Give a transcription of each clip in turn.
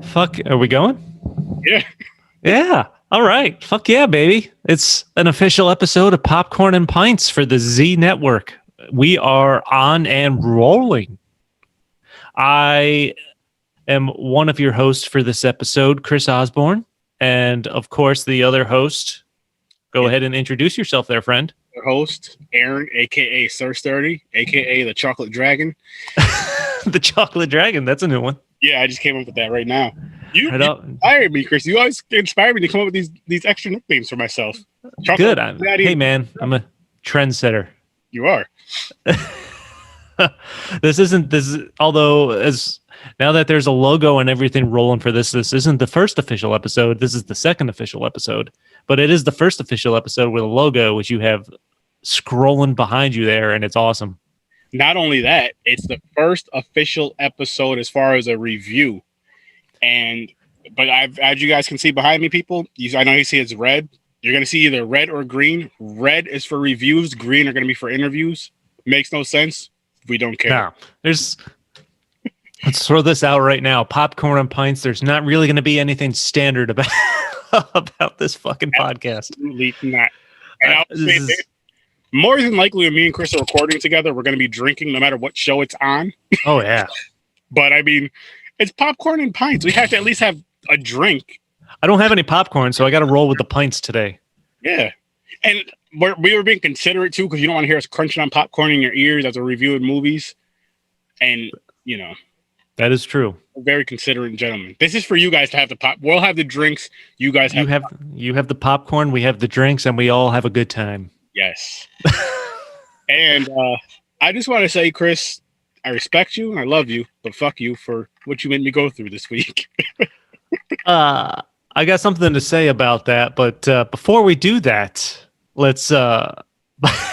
Fuck, are we going? Yeah. Yeah. All right. Fuck yeah, baby. It's an official episode of Popcorn and Pints for the Z Network. We are on and rolling. I am one of your hosts for this episode, Chris Osborne. And of course, the other host. Go ahead and introduce yourself there, friend. Your host, Aaron, a.k.a. Sir Sturdy, a.k.a. the Chocolate Dragon. The Chocolate Dragon. That's a new one. Yeah, I just came up with that right now. You inspired me, Chris. You always inspire me to come up with these extra nicknames for myself. Chocolate. Good. Hey, man, I'm a trendsetter. You are. Although as now that there's a logo and everything rolling for this isn't the first official episode. This is the second official episode, but it is the first official episode with a logo, which you have scrolling behind you there, and it's awesome. Not only that, it's the first official episode as far as a review. But as you guys can see behind me, people, I know you see it's red. You're going to see either red or green. Red is for reviews. Green are going to be for interviews. Makes no sense. We don't care. No, let's throw this out right now. Popcorn and Pints. There's not really going to be anything standard about this fucking podcast. Absolutely not. And I'll say this. More than likely, when me and Chris are recording together, we're going to be drinking no matter what show it's on. Oh, yeah. But, I mean, it's Popcorn and Pints. We have to at least have a drink. I don't have any popcorn, so I got to roll with the pints today. Yeah. And we were being considerate, too, because you don't want to hear us crunching on popcorn in your ears as we're reviewing movies. And, you know. That is true. We're very considerate gentlemen. This is for you guys to have the pop. We'll have the drinks. You guys have you have the popcorn, we have the drinks, and we all have a good time. Yes. And I just want to say, Chris, I respect you and I love you, but fuck you for what you made me go through this week. I got something to say about that, but before we do that, let's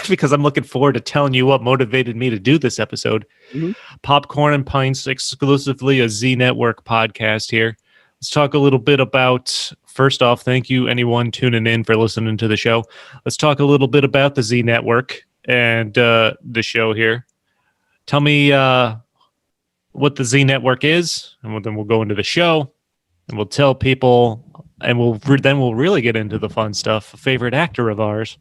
because I'm looking forward to telling you what motivated me to do this episode. Mm-hmm. Popcorn and Pints, exclusively a Z Network podcast here. Let's talk a little bit about, first off, thank you anyone tuning in for listening to the show. Let's talk a little bit about the Z Network and the show here. Tell me what the Z Network is, and then we'll go into the show, and we'll tell people, and then we'll really get into the fun stuff. A favorite actor of ours.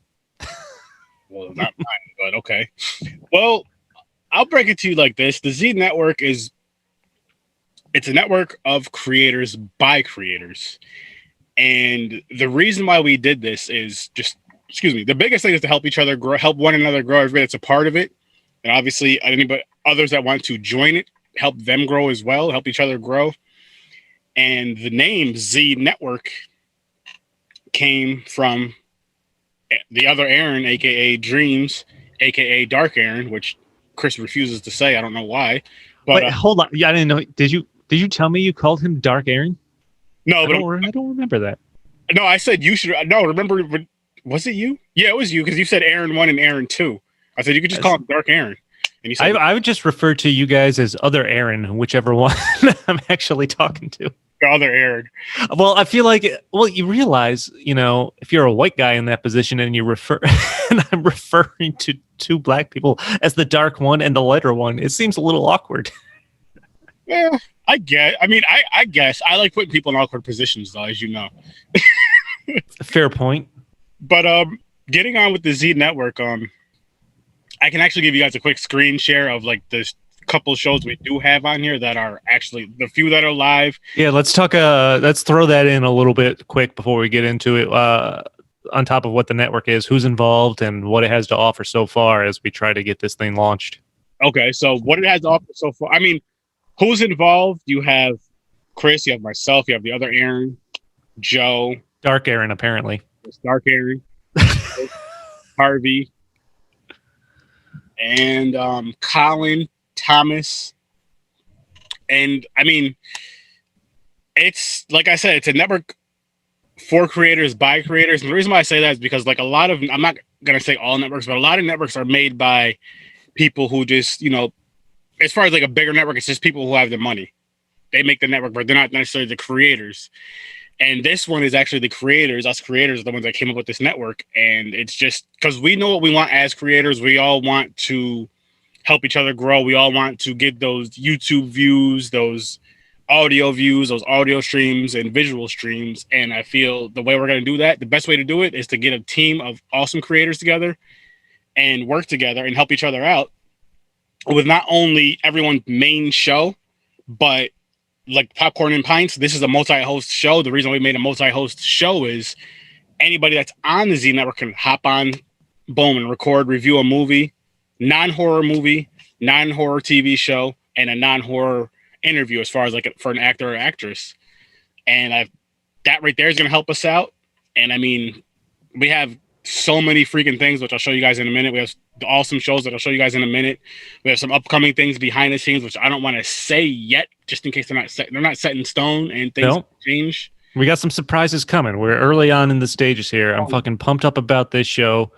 Well, not mine, but okay. Well, I'll break it to you like this. The Z Network it's a network of creators by creators. And the reason why we did this is the biggest thing is to help each other grow, help one another grow. Everybody that's a part of it. And obviously anybody others that want to join it, help them grow as well, help each other grow. And the name Z Network came from the other Aaron, aka Dreams, aka Dark Aaron, which Chris refuses to say. I don't know why. But wait, hold on. Yeah, I didn't know. Did you tell me you called him Dark Aaron? No, I don't remember that. No, I said you should. No, remember? Was it you? Yeah, it was you because you said Aaron 1 and Aaron 2. I said you could just call him Dark Aaron. And you said I would just refer to you guys as other Aaron, whichever one I'm actually talking to. The other Aaron. Well, I feel like you realize, if you're a white guy in that position and you and I'm referring to two black people as the dark one and the lighter one, it seems a little awkward. Yeah, I guess. I mean, I guess I like putting people in awkward positions, though, as you know. Fair point. But getting on with the Z Network, I can actually give you guys a quick screen share of like the couple shows we do have on here that are actually the few that are live. Yeah, let's talk. Let's throw that in a little bit quick before we get into it. On top of what the network is, who's involved, and what it has to offer so far as we try to get this thing launched. Okay, so what it has to offer so far. I mean, who's involved? You have Chris, you have myself, you have the other Aaron, Joe. Dark Aaron, apparently. It's Dark Aaron. Harvey. And Colin, Thomas. And, I mean, it's, like I said, it's a network for creators, by creators. And the reason why I say that is because, like, a lot of, I'm not going to say all networks, but a lot of networks are made by people who just, as far as like a bigger network, it's just people who have the money. They make the network, but they're not necessarily the creators. And this one is actually the creators. Us creators are the ones that came up with this network. And it's just because we know what we want as creators. We all want to help each other grow. We all want to get those YouTube views, those audio views, those audio streams and visual streams. And I feel the way we're going to do that, the best way to do it is to get a team of awesome creators together and work together and help each other out with not only everyone's main show, but like Popcorn and Pints. This is a multi-host show. The reason we made a multi-host show is anybody that's on the Z Network can hop on, boom, and record, review a movie, non-horror movie, non-horror TV show, and a non-horror interview as far as like for an actor or actress. And that right there is going to help us out. And I mean, we have so many freaking things, which I'll show you guys in a minute. We have awesome shows that I'll show you guys in a minute. We have some upcoming things behind the scenes, which I don't want to say yet, just in case they're not set in stone and things change. We got some surprises coming. We're early on in the stages here. I'm fucking pumped up about this show.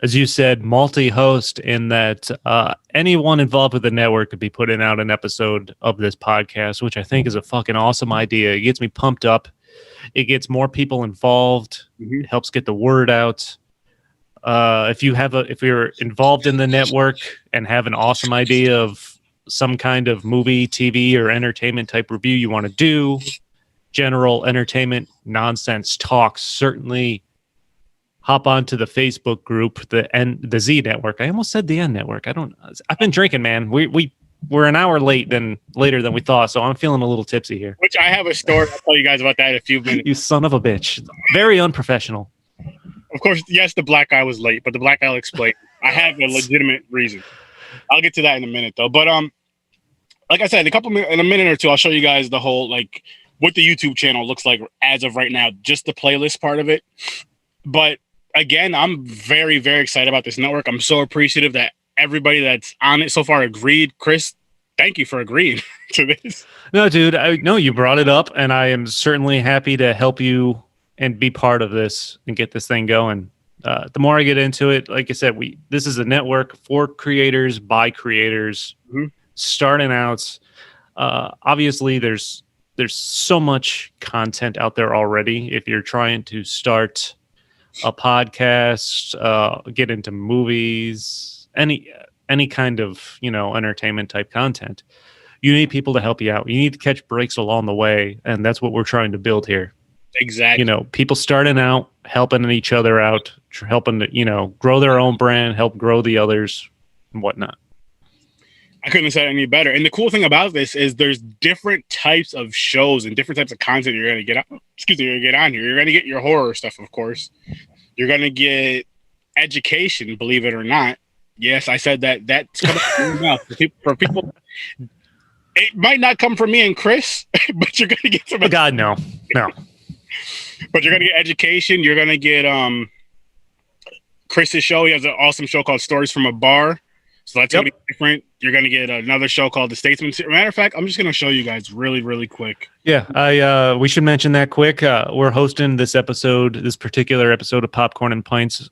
As you said, multi-host in that anyone involved with the network could be putting out an episode of this podcast, which I think is a fucking awesome idea. It gets me pumped up. It gets more people involved. It helps get the word out. If you're involved in the network and have an awesome idea of some kind of movie, TV, or entertainment type review you want to do, general entertainment nonsense talks, certainly hop onto the Facebook group, the Z Network. I almost said the N Network. I've been drinking, man. We're an hour later than we thought, so I'm feeling a little tipsy here. Which I have a story. I'll tell you guys about that in a few minutes. You son of a bitch. Very unprofessional. Of course, yes, the black guy was late, but the black guy will explain. I have a legitimate reason. I'll get to that in a minute, though. But like I said, in a minute or two, I'll show you guys the whole what the YouTube channel looks like as of right now, just the playlist part of it. But again, I'm very, very excited about this network. I'm so appreciative that everybody that's on it so far agreed. Chris, thank you for agreeing to this. No, dude, I know you brought it up, and I am certainly happy to help you and be part of this and get this thing going. The more I get into it, like I said, this is a network for creators by creators starting out. Obviously, there's so much content out there already. If you're trying to start a podcast, get into movies, any kind of entertainment type content, you need people to help you out. You need to catch breaks along the way, and that's what we're trying to build here. Exactly. People starting out, helping each other out, helping to grow their own brand, help grow the others, and whatnot. I couldn't have said it any better. And the cool thing about this is there's different types of shows and different types of content you're going to get on. You're going to get on here. You're going to get your horror stuff, of course. You're going to get education, believe it or not. Yes, I said that. That's coming from my mouth. For people, it might not come from me and Chris, but you're going to get some. Oh, God, no. But you're going to get education. You're going to get Chris's show. He has an awesome show called Stories from a Bar. So that's going to be different. You're going to get another show called The Statesman. Matter of fact, I'm just going to show you guys really, really quick. Yeah, we should mention that quick. We're hosting this particular episode of Popcorn and Pints.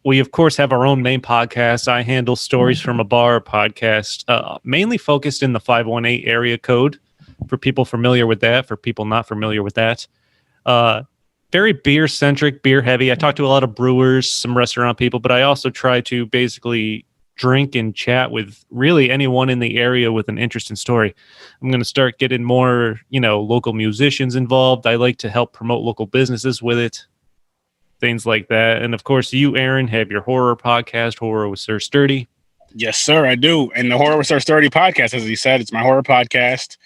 We, of course, have our own main podcast. I handle Stories from a Bar podcast, mainly focused in the 518 area code for people familiar with that, for people not familiar with that. Very beer-centric, beer-heavy. I talk to a lot of brewers, some restaurant people, but I also try to basically drink and chat with really anyone in the area with an interesting story. I'm going to start getting more, local musicians involved. I like to help promote local businesses with it, things like that. And of course, you, Aaron, have your horror podcast, Horror with Sir Sturdy. Yes, sir, I do. And the Horror with Sir Sturdy podcast, as he said, it's my horror podcast.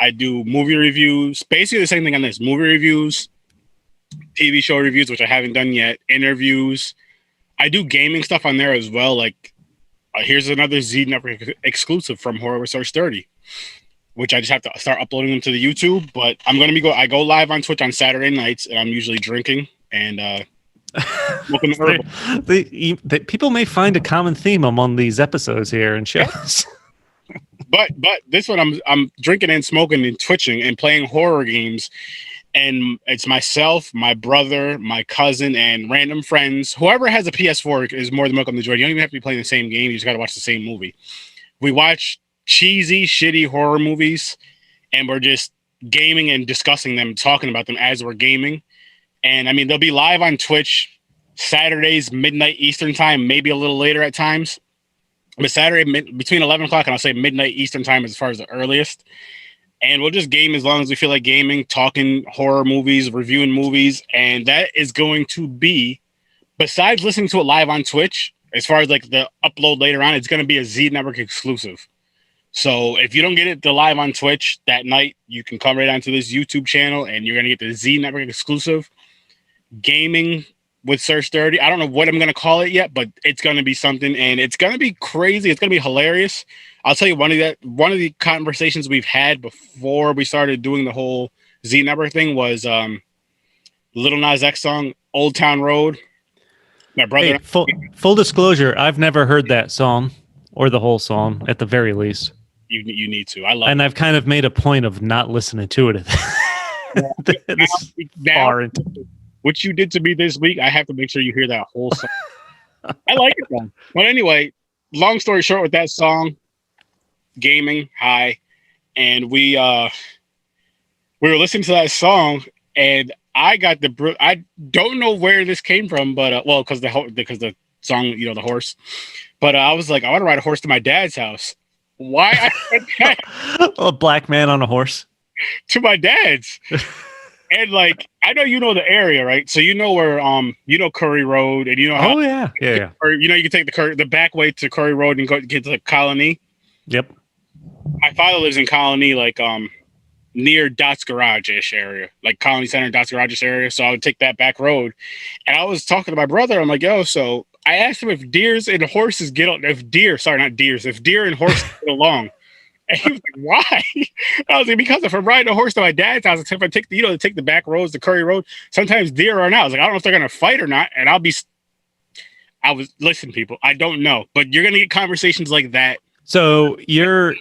I do movie reviews, basically the same thing on this: movie reviews, TV show reviews, which I haven't done yet, interviews. I do gaming stuff on there as well. Here's another Z Network exclusive from Horror with Sir Sturdy, which I just have to start uploading them to the YouTube. But I go live on Twitch on Saturday nights, and I'm usually drinking and smoking the herbal. People may find a common theme among these episodes here and shows. But this one, I'm drinking and smoking and twitching and playing horror games. And it's myself, my brother, my cousin, and random friends. Whoever has a PS4 is more than welcome to join. You don't even have to be playing the same game. You just got to watch the same movie. We watch cheesy, shitty horror movies, and we're just gaming and discussing them, talking about them as we're gaming. And, I mean, they'll be live on Twitch Saturdays, midnight Eastern time, maybe a little later at times. but Saturday between 11 o'clock and I'll say midnight Eastern time as far as the earliest. And we'll just game as long as we feel like gaming, talking horror movies, reviewing movies. And that is going to be, besides listening to it live on Twitch, as far as like the upload later on, it's going to be a Z Network exclusive. So if you don't get it the live on Twitch that night, you can come right onto this YouTube channel and you're going to get the Z Network exclusive gaming with Sir Sturdy. I don't know what I'm going to call it yet, but it's going to be something, and it's going to be crazy. It's going to be hilarious. I'll tell you one of the conversations we've had before we started doing the whole Z Network thing was Little Nas X song, Old Town Road. My brother. Hey, full disclosure, I've never heard that song or the whole song at the very least. You need to. I love and it. I've kind of made a point of not listening to it. What you did to me this week, I have to make sure you hear that whole song. I like it though. But anyway, long story short, with that song, gaming high, and we were listening to that song, and I got I don't know where this came from, but because the song, you know, the horse. But I was like, I want to ride a horse to my dad's house. Why I said that? A black man on a horse to my dad's. And like, I know you know the area, right? So you know where you know Curry Road, and you know how or you know you can take the back way to Curry Road and get to the Colony. Yep. My father lives in Colony, like near Dot's Garage-ish area, like Colony Center, Dot's Garage-ish area. So I would take that back road. And I was talking to my brother. I'm like, yo, so I asked him if deers and horses if deer and horses get along. And he was like, why? I was like, because if I'm riding a horse to my dad's house, if I take the back roads, the Curry Road, sometimes deer are not. I was like, I don't know if they're gonna fight or not. And listen, people, I don't know, but you're gonna get conversations like that. So you're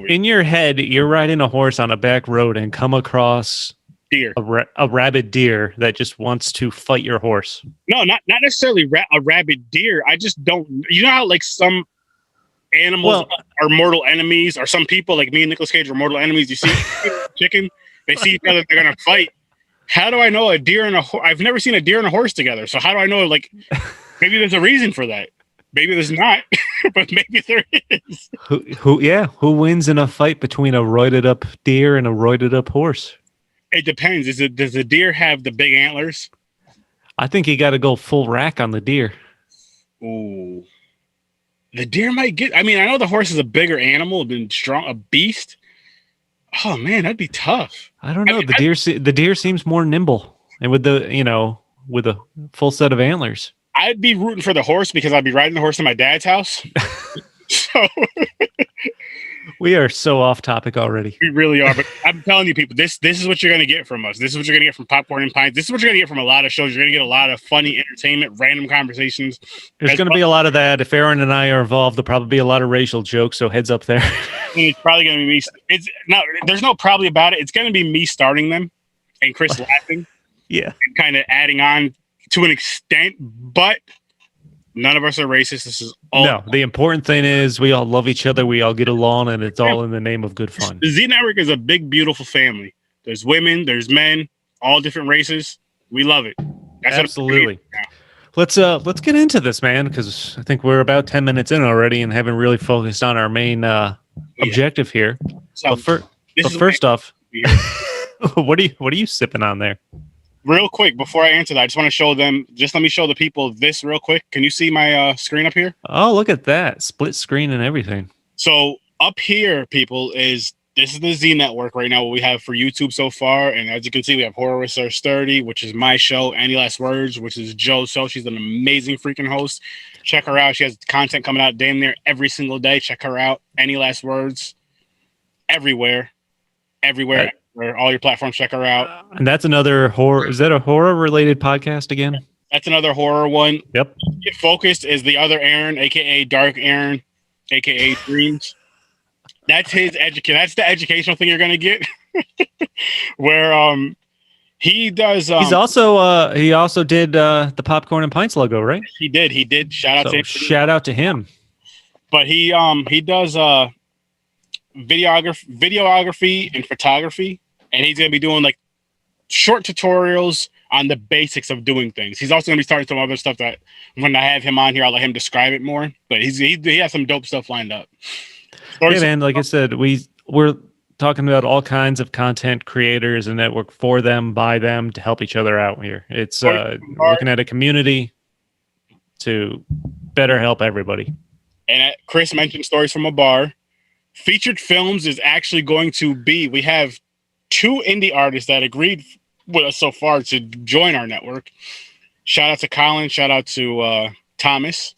in your head, you're riding a horse on a back road and come across deer, a rabid deer that just wants to fight your horse. No, not necessarily a rabid deer. I just don't. You know how like some animals are mortal enemies, or some people like me and Nicolas Cage are mortal enemies. You see chicken, they see each other, they're gonna fight. How do I know a deer and a horse? I've never seen a deer and a horse together. So how do I know? Like, maybe there's a reason for that. Maybe there's not, but maybe there is. Who wins in a fight between a roided up deer and a roided up horse? It depends. Does the deer have the big antlers? I think you got to go full rack on the deer. Ooh. The deer might get. I mean, I know the horse is a bigger animal, been strong, a beast. Oh man, that'd be tough. I don't know. The deer seems more nimble, and with a full set of antlers. I'd be rooting for the horse because I'd be riding the horse to my dad's house. So we are so off topic already. We really are. But I'm telling you, people, this is what you're going to get from us. This is what you're going to get from Popcorn and Pints. This is what you're going to get from a lot of shows. You're going to get a lot of funny entertainment, random conversations. There's going to be a lot of that. If Aaron and I are involved, there'll probably be a lot of racial jokes. So heads up there. And it's probably going to be me. There's no probably about it. It's going to be me starting them and Chris laughing. Yeah. And kind of adding on to an extent, but none of us are racist. This is all. No, the important thing is we all love each other. We all get along, and it's all in the name of good fun. The Z Network is a big, beautiful family. There's women, there's men, all different races. We love it. That's absolutely. Let's get into this, man, because I think we're about 10 minutes in already and haven't really focused on our main objective here. So, but first off, what are you sipping on there? Real quick, before I answer that, I just want to show them. Just let me show the people this real quick. Can you see my screen up here? Oh, look at that. Split screen and everything. So up here, people, this is the Z Network right now, what we have for YouTube so far. And as you can see, we have Horror with Sir Sturdy, which is my show. Any Last Words, which is Joe's show. She's an amazing freaking host. Check her out. She has content coming out damn near every single day. Check her out. Any Last Words. Everywhere. Right. Where all your platforms, check her out. And that's another horror. Is that a horror related podcast again? That's another horror one. Yep. Get Focused is the other Aaron, aka Dark Aaron, aka Dreams. That's his That's the educational thing you're gonna get. Where he does. He also did the Popcorn and Pints logo, right? He did. Shout out to him. But he does videography and photography. And he's going to be doing like short tutorials on the basics of doing things. He's also going to be starting some other stuff that when I have him on here, I'll let him describe it more. But he has some dope stuff lined up. Yeah, man. Like I said, we're talking about all kinds of content creators and network for them, by them, to help each other out here. It's looking at a community to better help everybody. And Chris mentioned Stories from a Bar. Featured films is actually going to be, we have 2 indie artists that agreed with us so far to join our network. Shout out to Colin. Shout out to Thomas.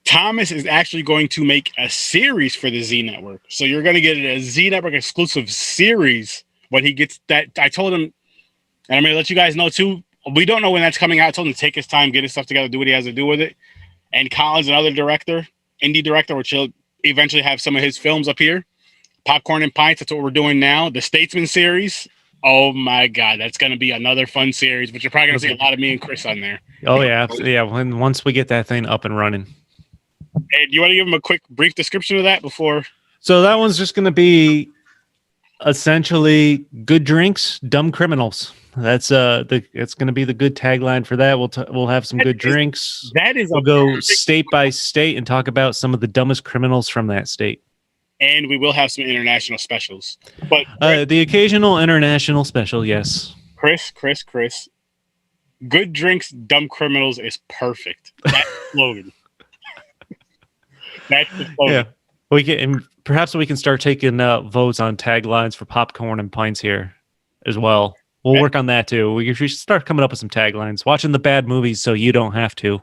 Thomas is actually going to make a series for the Z Network. So you're going to get a Z Network exclusive series when he gets that. I told him, and I'm going to let you guys know too, we don't know when that's coming out. I told him to take his time, get his stuff together, do what he has to do with it. And Colin's another director, indie director, which he'll eventually have some of his films up here. Popcorn and Pints, that's what we're doing now. The Statesman series. Oh my God, that's going to be another fun series, but you're probably going to see a lot of me and Chris on there. Oh yeah. Yeah. Once we get that thing up and running. Hey, do you want to give him a quick, brief description of that before? So that one's just going to be essentially good drinks, dumb criminals. That's it's going to be the good tagline for that. We'll have some good drinks. We'll go state by state and talk about some of the dumbest criminals from that state. And we will have some international specials. But the occasional international special, yes. Chris. Good drinks, dumb criminals is perfect. That's the slogan. That's the slogan. Yeah. We can, perhaps we can start taking votes on taglines for Popcorn and Pints here as well. We'll work on that too. We should start coming up with some taglines. Watching the bad movies so you don't have to.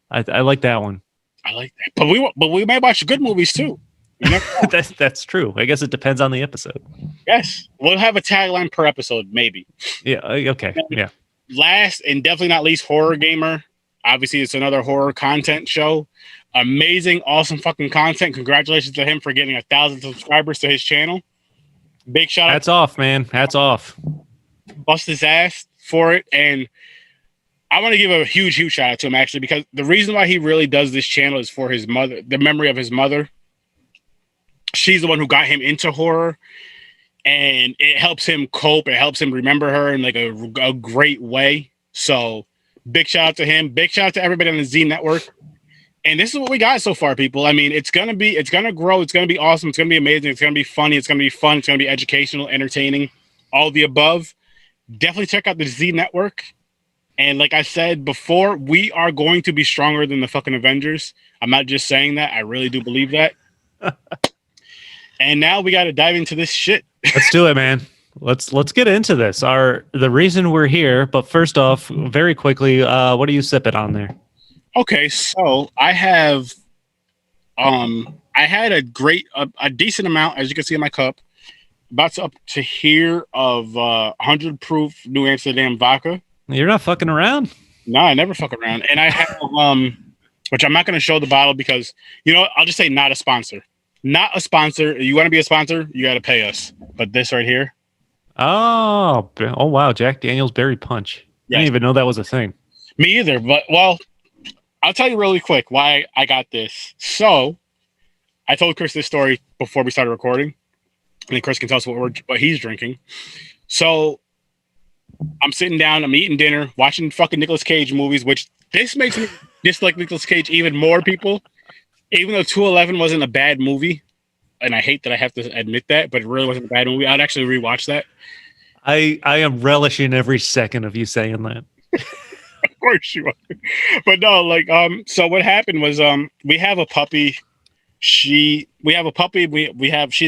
I like that one. I like that. But we might watch good movies too. That's true. I guess it depends on the episode. Yes, we'll have a tagline per episode, maybe. Yeah. Okay. Yeah. Last and definitely not least, Horror Gamer. Obviously, it's another horror content show. Amazing, awesome fucking content. Congratulations to him for getting 1,000 subscribers to his channel. Big shout out. Hats off, man. Hats off. Bust his ass for it. And I want to give a huge shout out to him, actually, because the reason why he really does this channel is for his mother, the memory of his mother. She's the one who got him into horror, and it helps him cope. It helps him remember her in like a great way. So big shout out to him. Big shout out to everybody on the Z Network. And this is what we got so far, people. I mean, it's going to grow. It's going to be awesome. It's going to be amazing. It's going to be funny. It's going to be fun. It's going to be educational, entertaining, all the above. Definitely check out the Z Network. And like I said before, we are going to be stronger than the fucking Avengers. I'm not just saying that. I really do believe that. And now we got to dive into this shit. Let's do it, man. Let's get into this. The reason we're here, but first off, very quickly, what are you sipping on there? Okay, so I have, I had a decent amount, as you can see in my cup, about up to here of 100 proof New Amsterdam vodka. You're not fucking around? No, I never fuck around. And I have, which I'm not going to show the bottle because, I'll just say not a sponsor. Not a sponsor. You want to be a sponsor, you got to pay us. But this right here. Oh wow, Jack Daniel's Berry Punch. Yes. I didn't even know that was a thing. Me either, but well, I'll tell you really quick why I got this. So, I told Chris this story before we started recording, and then Chris can tell us what he's drinking. So, I'm sitting down, I'm eating dinner, watching fucking Nicolas Cage movies, which this makes me dislike Nicolas Cage even more, people. Even though 211 wasn't a bad movie, and I hate that I have to admit that, but it really wasn't a bad movie. I'd actually rewatch that. I am relishing every second of you saying that. Of course you are. But no, so what happened was we have a puppy. She's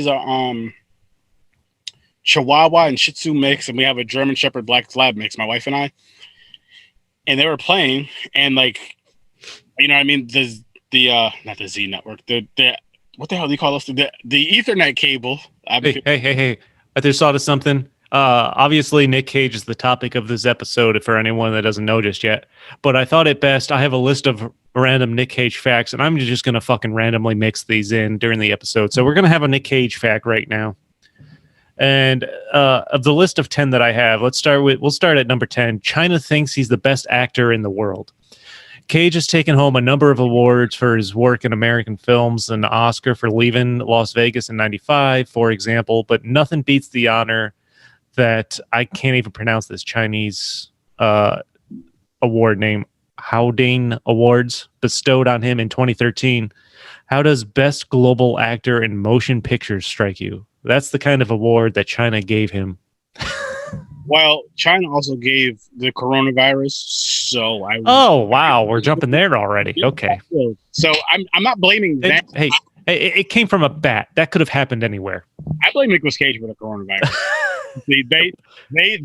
a Chihuahua and Shih Tzu mix, and we have a German Shepherd Black Lab mix, my wife and I. And they were playing, and not the Z Network, the what the hell do you call us? The Ethernet cable. Hey! I just thought of something. Obviously, Nick Cage is the topic of this episode for anyone that doesn't know just yet. But I thought it best. I have a list of random Nick Cage facts, and I'm just going to fucking randomly mix these in during the episode. So we're going to have a Nick Cage fact right now. And of the list of 10 that I have, we'll start at number 10. China thinks he's the best actor in the world. Cage has taken home a number of awards for his work in American films, an Oscar for Leaving Las Vegas in '95, for example, but nothing beats the honor that I can't even pronounce this Chinese award name, Howdane Awards, bestowed on him in 2013. How does Best Global Actor in Motion Pictures strike you? That's the kind of award that China gave him. Well, China also gave the coronavirus, so Oh, wow, we're jumping there already. Okay. So I'm not blaming that. Hey, it came from a bat. That could have happened anywhere. I blame Nicolas Cage for the coronavirus.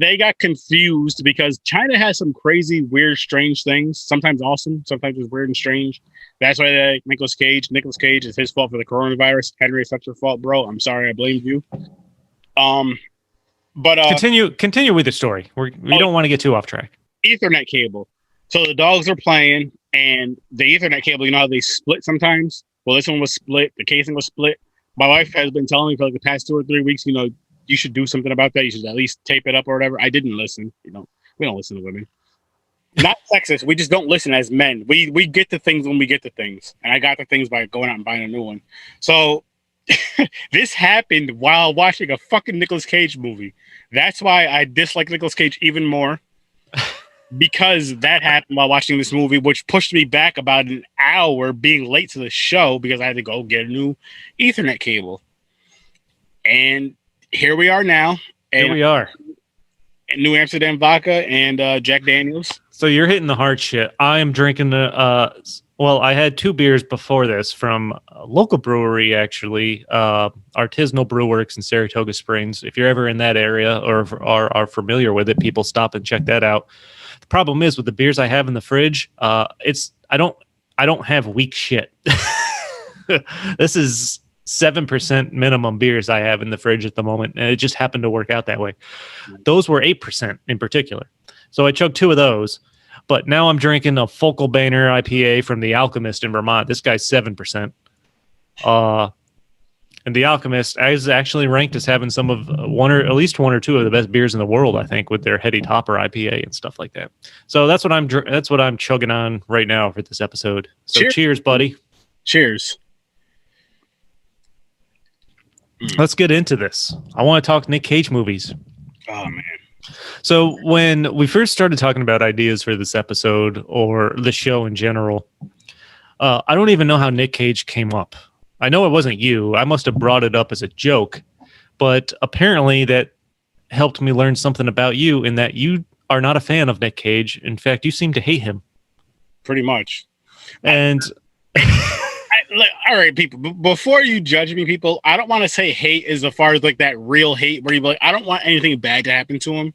they got confused because China has some crazy, weird, strange things. Sometimes awesome, sometimes it's weird and strange. That's why Nicolas Cage is his fault for the coronavirus. Henry, it's not your fault, bro. I'm sorry, I blamed you. But continue with the story. We don't want to get too off track. Ethernet cable. So the dogs are playing, and the Ethernet cable, you know how they split sometimes? Well, this one was split. The casing was split. My wife has been telling me for like the past 2 or 3 weeks, you should do something about that. You should at least tape it up or whatever. I didn't listen. We don't listen to women. Not sexist. We just don't listen as men. We get the things when we get the things. And I got the things by going out and buying a new one. So this happened while watching a fucking Nicolas Cage movie. That's why I dislike Nicolas Cage even more. Because that happened while watching this movie, which pushed me back about an hour being late to the show because I had to go get a new Ethernet cable. And here we are now. Here we are. New Amsterdam vodka and Jack Daniels. So you're hitting the hard shit. I am drinking I had 2 beers before this from a local brewery, actually, Artisanal Brewworks in Saratoga Springs. If you're ever in that area or are familiar with it, people stop and check that out. The problem is with the beers I have in the fridge, I don't have weak shit. This is 7% minimum beers I have in the fridge at the moment, and it just happened to work out that way. Those were 8% in particular. So I chugged 2 of those, but now I'm drinking a Focal Banner IPA from The Alchemist in Vermont. This guy's 7%. And The Alchemist is actually ranked as having some of at least one or two of the best beers in the world, I think, with their Heady Topper IPA and stuff like that. So that's what I'm chugging on right now for this episode. So cheers buddy. Cheers. Let's get into this. I want to talk Nick Cage movies. Oh, man. So when we first started talking about ideas for this episode or the show in general, I don't even know how Nick Cage came up. I know it wasn't you. I must have brought it up as a joke, but apparently that helped me learn something about you in that you are not a fan of Nick Cage. In fact, you seem to hate him. Pretty much. And... all right, people, before you judge me, people, I don't want to say hate as far as like that real hate where you be like, I don't want anything bad to happen to him.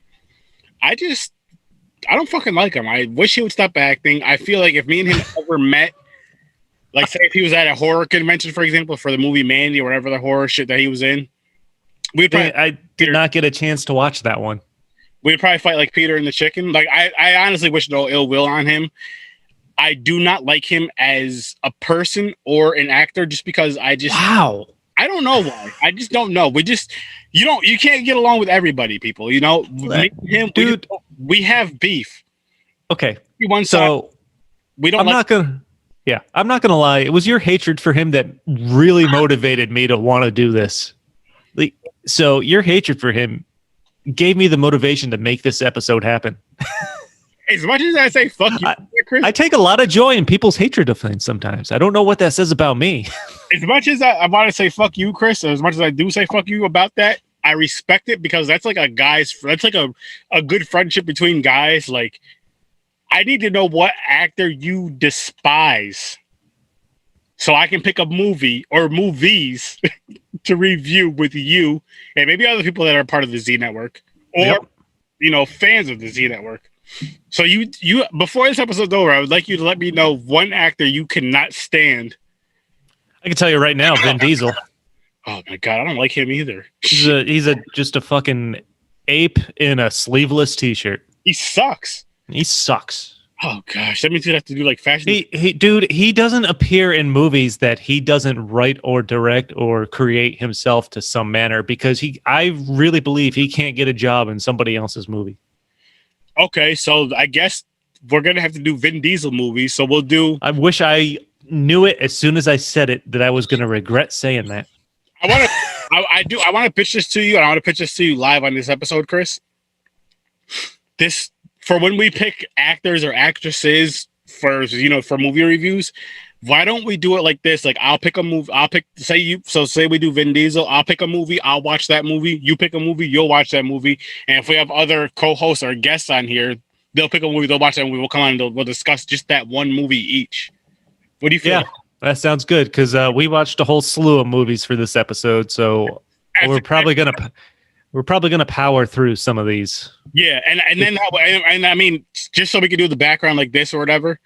I don't fucking like him. I wish he would stop acting. I feel like if me and him ever met, like say if he was at a horror convention, for example, for the movie Mandy or whatever the horror shit that he was in, I did not get a chance to watch that one. We'd probably fight like Peter and the Chicken. Like I honestly wish no ill will on him. I do not like him as a person or an actor just because I don't know why. I just don't know. You can't get along with everybody, people. Dude, we have beef. Okay. So I'm not gonna lie. It was your hatred for him that really motivated me to want to do this. So your hatred for him gave me the motivation to make this episode happen. As much as I say fuck you, Chris, I take a lot of joy in people's hatred of things sometimes. I don't know what that says about me. As much as I want to say fuck you, Chris, as much as I do say fuck you about that, I respect it because that's like a good friendship between guys. Like, I need to know what actor you despise so I can pick a movie or movies to review with you and maybe other people that are part of the Z Network or, fans of the Z Network. So you before this episode's over, I would like you to let me know one actor you cannot stand. I can tell you right now, Vin Diesel. Oh my god, I don't like him either. He's just a fucking ape in a sleeveless t-shirt. He sucks. Oh gosh, that means you'd have to do like fashion. He doesn't appear in movies that he doesn't write or direct or create himself to some manner because I really believe he can't get a job in somebody else's movie. Okay, so I guess we're gonna have to do Vin Diesel movies. So we'll do. I wish I knew it as soon as I said it that I was gonna regret saying that. I I do. I want to pitch this to you. I want to pitch this to you live on this episode, Chris. This for when we pick actors or actresses for movie reviews. Why don't we do it like this? Like I'll pick a movie. Say we do Vin Diesel. I'll pick a movie. I'll watch that movie. You pick a movie. You'll watch that movie. And if we have other co-hosts or guests on here, they'll pick a movie. They'll watch that movie. We'll come on and we'll discuss just that one movie each. What do you feel? Yeah, that sounds good because we watched a whole slew of movies for this episode, so we're probably gonna power through some of these. Yeah, and I mean, just so we can do the background like this or whatever.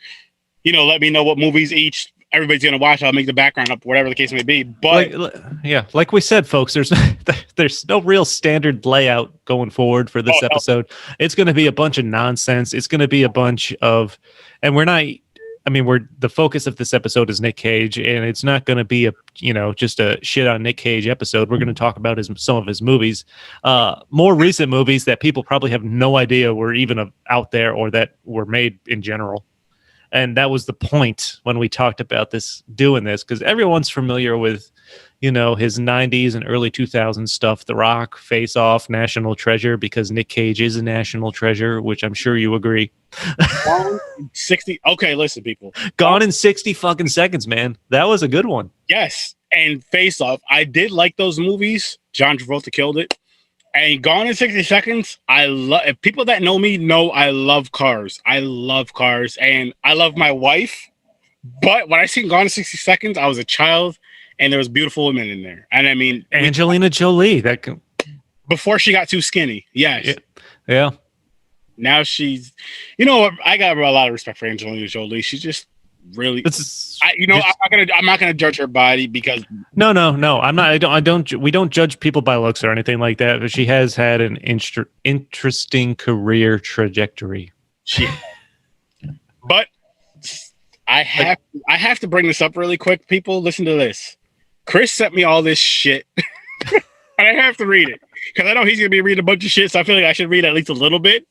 Let me know what movies everybody's gonna watch. I'll make the background up, whatever the case may be. But like we said, folks, there's no real standard layout going forward for this episode. No. It's gonna be a bunch of nonsense. It's gonna be a bunch of, and we're not. I mean, the focus of this episode is Nick Cage, and it's not going to be just a shit on Nick Cage episode. We're going to talk about some of his movies, more recent movies that people probably have no idea were even out there or that were made in general. And that was the point when we talked about doing this, because everyone's familiar with, his 90s and early 2000s stuff, The Rock, Face Off, National Treasure, because Nick Cage is a national treasure, which I'm sure you agree. 60. Okay, listen, people. Gone in 60 fucking seconds, man. That was a good one. Yes. And Face Off. I did like those movies. John Travolta killed it. And Gone in 60 Seconds, if people that know me know I love cars. I love cars. And I love my wife. But when I seen Gone in 60 Seconds, I was a child. And there was beautiful women in there. And I mean... Angelina Jolie. Before she got too skinny. Yes. Yeah. Now she's... I got a lot of respect for Angelina Jolie. She's just really... I'm not gonna judge her body because... No. I'm not. We don't judge people by looks or anything like that. But she has had an interesting career trajectory. But I have to bring this up really quick. People, listen to this. Chris sent me all this shit, and I have to read it because I know he's gonna be reading a bunch of shit. So I feel like I should read at least a little bit.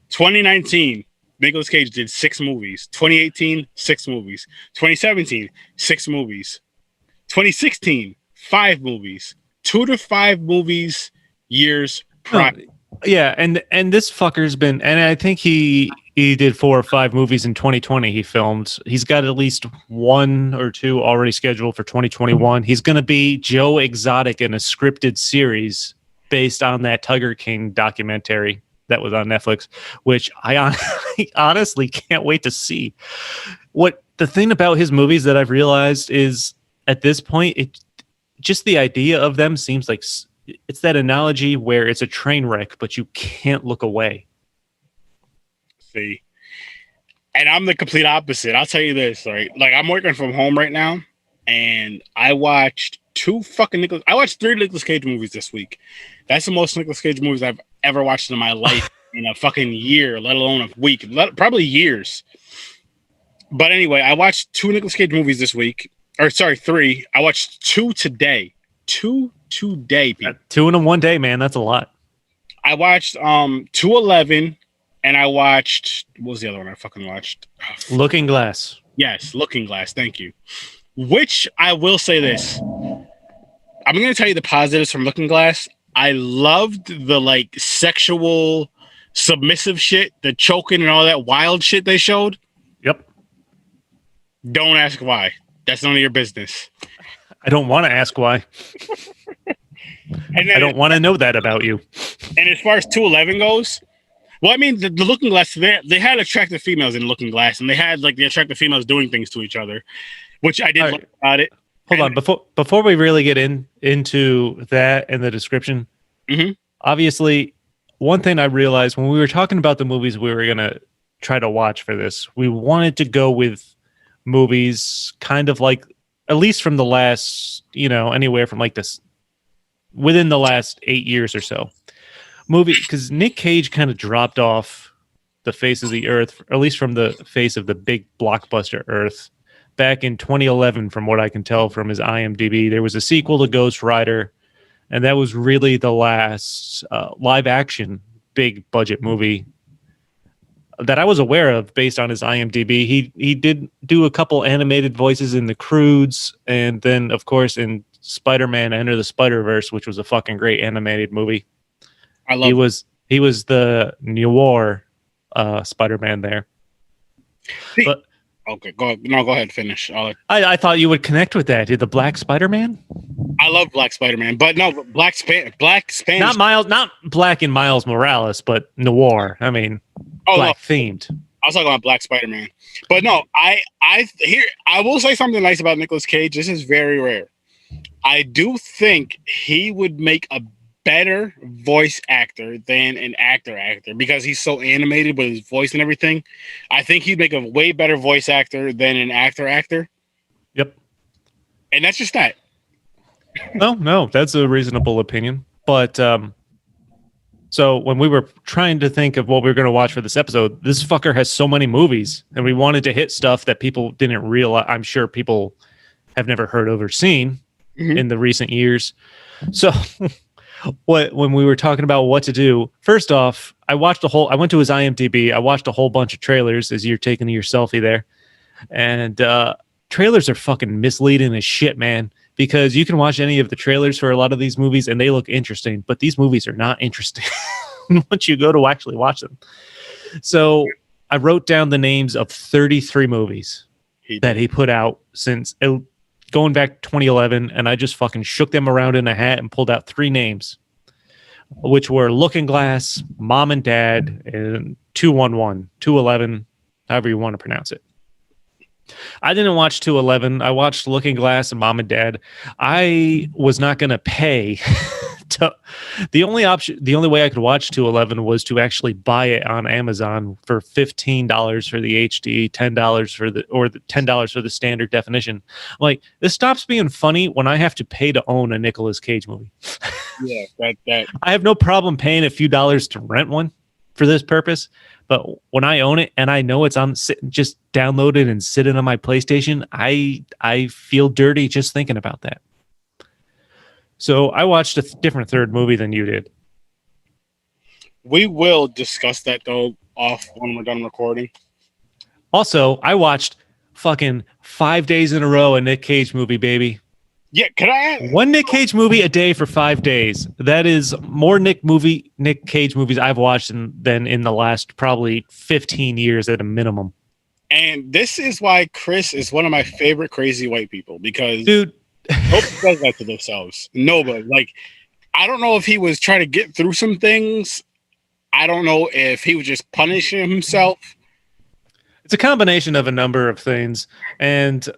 2019, Nicolas Cage did 6 movies. 2018, 6 movies. 2017, 6 movies. 2016, 5 movies. 2 to 5 movies years prior. Yeah, and this fucker's been, and I think he did 4 or 5 movies in 2020 he filmed. He's got at least 1 or 2 already scheduled for 2021. He's going to be Joe Exotic in a scripted series based on that Tiger King documentary that was on Netflix, which I honestly can't wait to see. What the thing about his movies that I've realized is at this point, just the idea of them seems like it's that analogy where it's a train wreck, but you can't look away. See, and I'm the complete opposite. I'll tell you this, right? Like I'm working from home right now, and I watched 3 Nicolas Cage movies this week. That's the most Nicolas Cage movies I've ever watched in my life in a fucking year, let alone a week, probably years. But anyway, I watched 2 Nicolas Cage movies this week, 3. I watched 2 today. 2 today, people. 2 in one day, man. That's a lot. I watched 211. And I watched, what was the other one I fucking watched? Looking Glass. Yes, Looking Glass. Thank you. Which I will say this. I'm going to tell you the positives from Looking Glass. I loved the sexual submissive shit, the choking and all that wild shit they showed. Yep. Don't ask why. That's none of your business. I don't want to ask why. I don't want to know that about you. And as far as 211 goes, well, I mean, the Looking Glass, they had attractive females in Looking Glass, and they had the attractive females doing things to each other, which I did like about it. Hold on, before we really get into that and the description, obviously, one thing I realized when we were talking about the movies we were gonna try to watch for this, we wanted to go with movies kind of like, at least from the last, anywhere from this within the last 8 years or so. Movie, because Nick Cage kind of dropped off the face of the earth, or at least from the face of the big blockbuster earth, back in 2011. From what I can tell from his IMDb, there was a sequel to Ghost Rider, and that was really the last live action big budget movie that I was aware of based on his IMDb. He did do a couple animated voices in The Croods, and then of course in Spider-Man Enter the Spider-Verse, which was a fucking great animated movie. I love he was the noir Spider-Man there. But okay, go ahead. No, go ahead, finish. I thought you would connect with that. The Black Spider-Man? I love Black Spider-Man, but no, Black Spanish. Not Black and Miles Morales, but noir. I mean, black themed. I was talking about Black Spider-Man, but no, I will say something nice about Nicolas Cage. This is very rare. I do think he would make a better voice actor than an actor because he's so animated with his voice and everything. I think he'd make a way better voice actor than an actor. Yep. And that's just that. No, that's a reasonable opinion. But so when we were trying to think of what we were going to watch for this episode, this fucker has so many movies, and we wanted to hit stuff that people didn't realize. I'm sure people have never heard of or seen in the recent years. So when we were talking about what to do, first off, I went to his IMDb. I watched a whole bunch of trailers as you're taking your selfie there. And trailers are fucking misleading as shit, man, because you can watch any of the trailers for a lot of these movies and they look interesting, but these movies are not interesting once you go to actually watch them. So I wrote down the names of 33 movies that he put out since going back to 2011, and I just fucking shook them around in a hat and pulled out 3 names, which were Looking Glass, Mom and Dad, and 211, 211, however you want to pronounce it. I didn't watch 211. I watched Looking Glass and Mom and Dad. I was not going to pay. The only way I could watch 211 was to actually buy it on Amazon for $15 for the HD, $10 for the $10 for the standard definition. I'm like, this stops being funny when I have to pay to own a Nicolas Cage movie. Yeah, that I have no problem paying a few dollars to rent one for this purpose, but when I own it and I know it's just downloaded and sitting on my PlayStation, I feel dirty just thinking about that. So I watched a different third movie than you did. We will discuss that though off when we're done recording. Also, I watched fucking 5 days in a row a Nick Cage movie, baby. Yeah, can I add one Nick Cage movie a day for 5 days? That is more Nick Cage movies I've watched than in the last probably 15 years at a minimum. And this is why Chris is one of my favorite crazy white people, because dude, nobody does that to themselves. Nobody. Like, I don't know if he was trying to get through some things. I don't know if he was just punishing himself. It's a combination of a number of things. And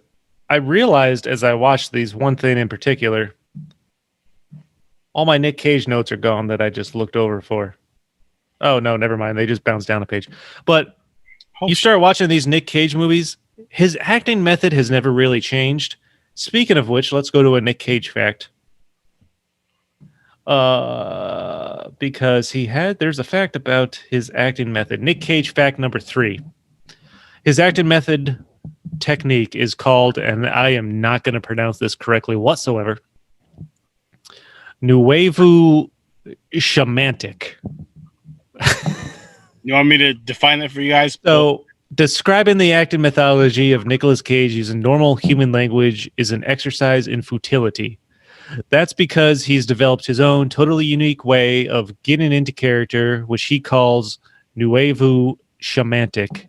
I realized as I watched these, one thing in particular, all my Nick Cage notes are gone that I just looked over for. Oh, no, never mind. They just bounced down a page. But you start watching these Nick Cage movies, his acting method has never really changed. Speaking of which, let's go to a Nick Cage fact. Because there's a fact about his acting method. Nick Cage fact number 3. His acting method technique is called, and I am not going to pronounce this correctly whatsoever, Nuevo Shamantic. You want me to define that for you guys? So, describing the acting methodology of Nicolas Cage using normal human language is an exercise in futility. That's because he's developed his own totally unique way of getting into character, which he calls Nuevo Shamantic.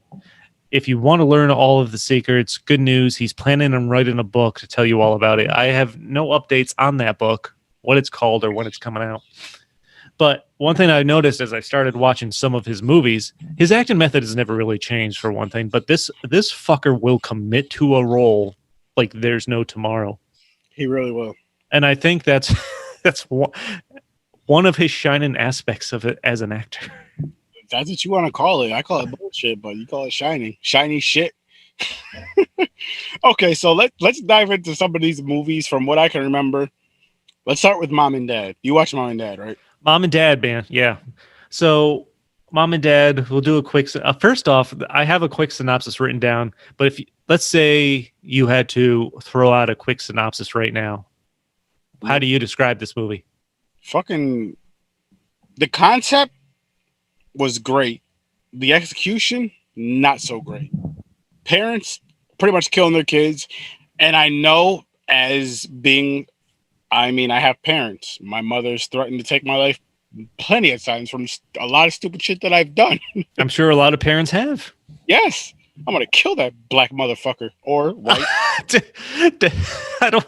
If you want to learn all of the secrets, good news, he's planning on writing a book to tell you all about it. I have no updates on that book, what it's called or when it's coming out. But one thing I noticed as I started watching some of his movies, his acting method has never really changed, for one thing. But this fucker will commit to a role like there's no tomorrow. He really will. And I think that's one of his shining aspects of it as an actor. That's what you want to call it. I call it bullshit, but you call it shiny shit. Okay, so let's dive into some of these movies from what I can remember. Let's start with Mom and Dad. You watch Mom and Dad, right? Mom and Dad, man. Yeah. So Mom and Dad, we'll do a quick... first off, I have a quick synopsis written down, but let's say you had to throw out a quick synopsis right now. How do you describe this movie? Fucking... The concept was great. The execution, not so great. Parents pretty much killing their kids. And I know, as being I mean, I have parents. My mother's threatened to take my life plenty of times from a lot of stupid shit that I've done. I'm sure a lot of parents have. Yes, I'm gonna kill that black motherfucker or white. I don't.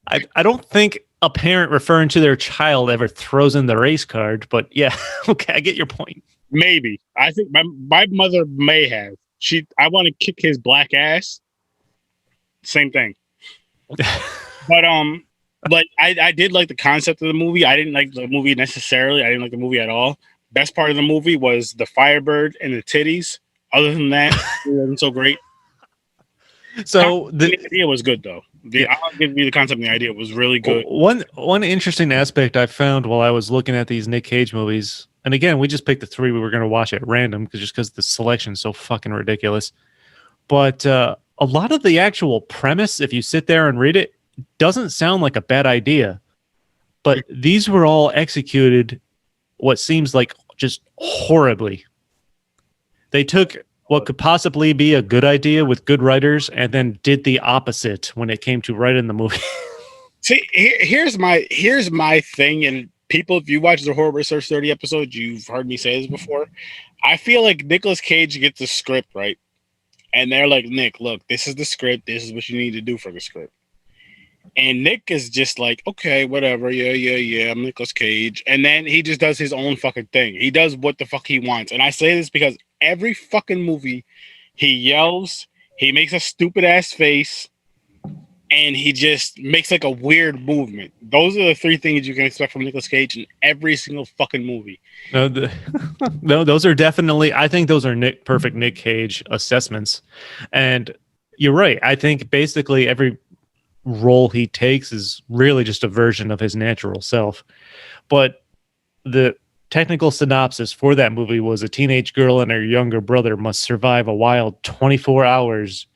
I don't think a parent referring to their child ever throws in the race card, but yeah, okay, I get your point. Maybe. I think my mother may have. I want to kick his black ass. Same thing. But like I did like the concept of the movie. I didn't like the movie necessarily. I didn't like the movie at all. Best part of the movie was the Firebird and the titties. Other than that, it wasn't so great. So the idea was good though. I'll give you the concept and the idea was really good. One interesting aspect I found while I was looking at these Nick Cage movies, and again, we just picked the three we were going to watch at random because the selection's so fucking ridiculous. But a lot of the actual premise, if you sit there and read it, doesn't sound like a bad idea. But these were all executed what seems like just horribly. They took what could possibly be a good idea with good writers and then did the opposite when it came to writing the movie. See, here's my thing, and people, if you watch the Horror Research 30 episode, you've heard me say this before. I feel like Nicolas Cage gets the script, right? And they're like, Nick, look, this is the script. This is what you need to do for the script. And Nick is just like, okay, whatever. Yeah. I'm Nicolas Cage. And then he just does his own fucking thing. He does what the fuck he wants. And I say this because every fucking movie, he yells, he makes a stupid ass face, and he just makes like a weird movement. Those are the three things you can expect from Nicolas Cage in every single fucking movie. No, those are definitely, I think those are perfect Nick Cage assessments. And you're right. I think basically every role he takes is really just a version of his natural self. But the technical synopsis for that movie was a teenage girl and her younger brother must survive a wild 24 hours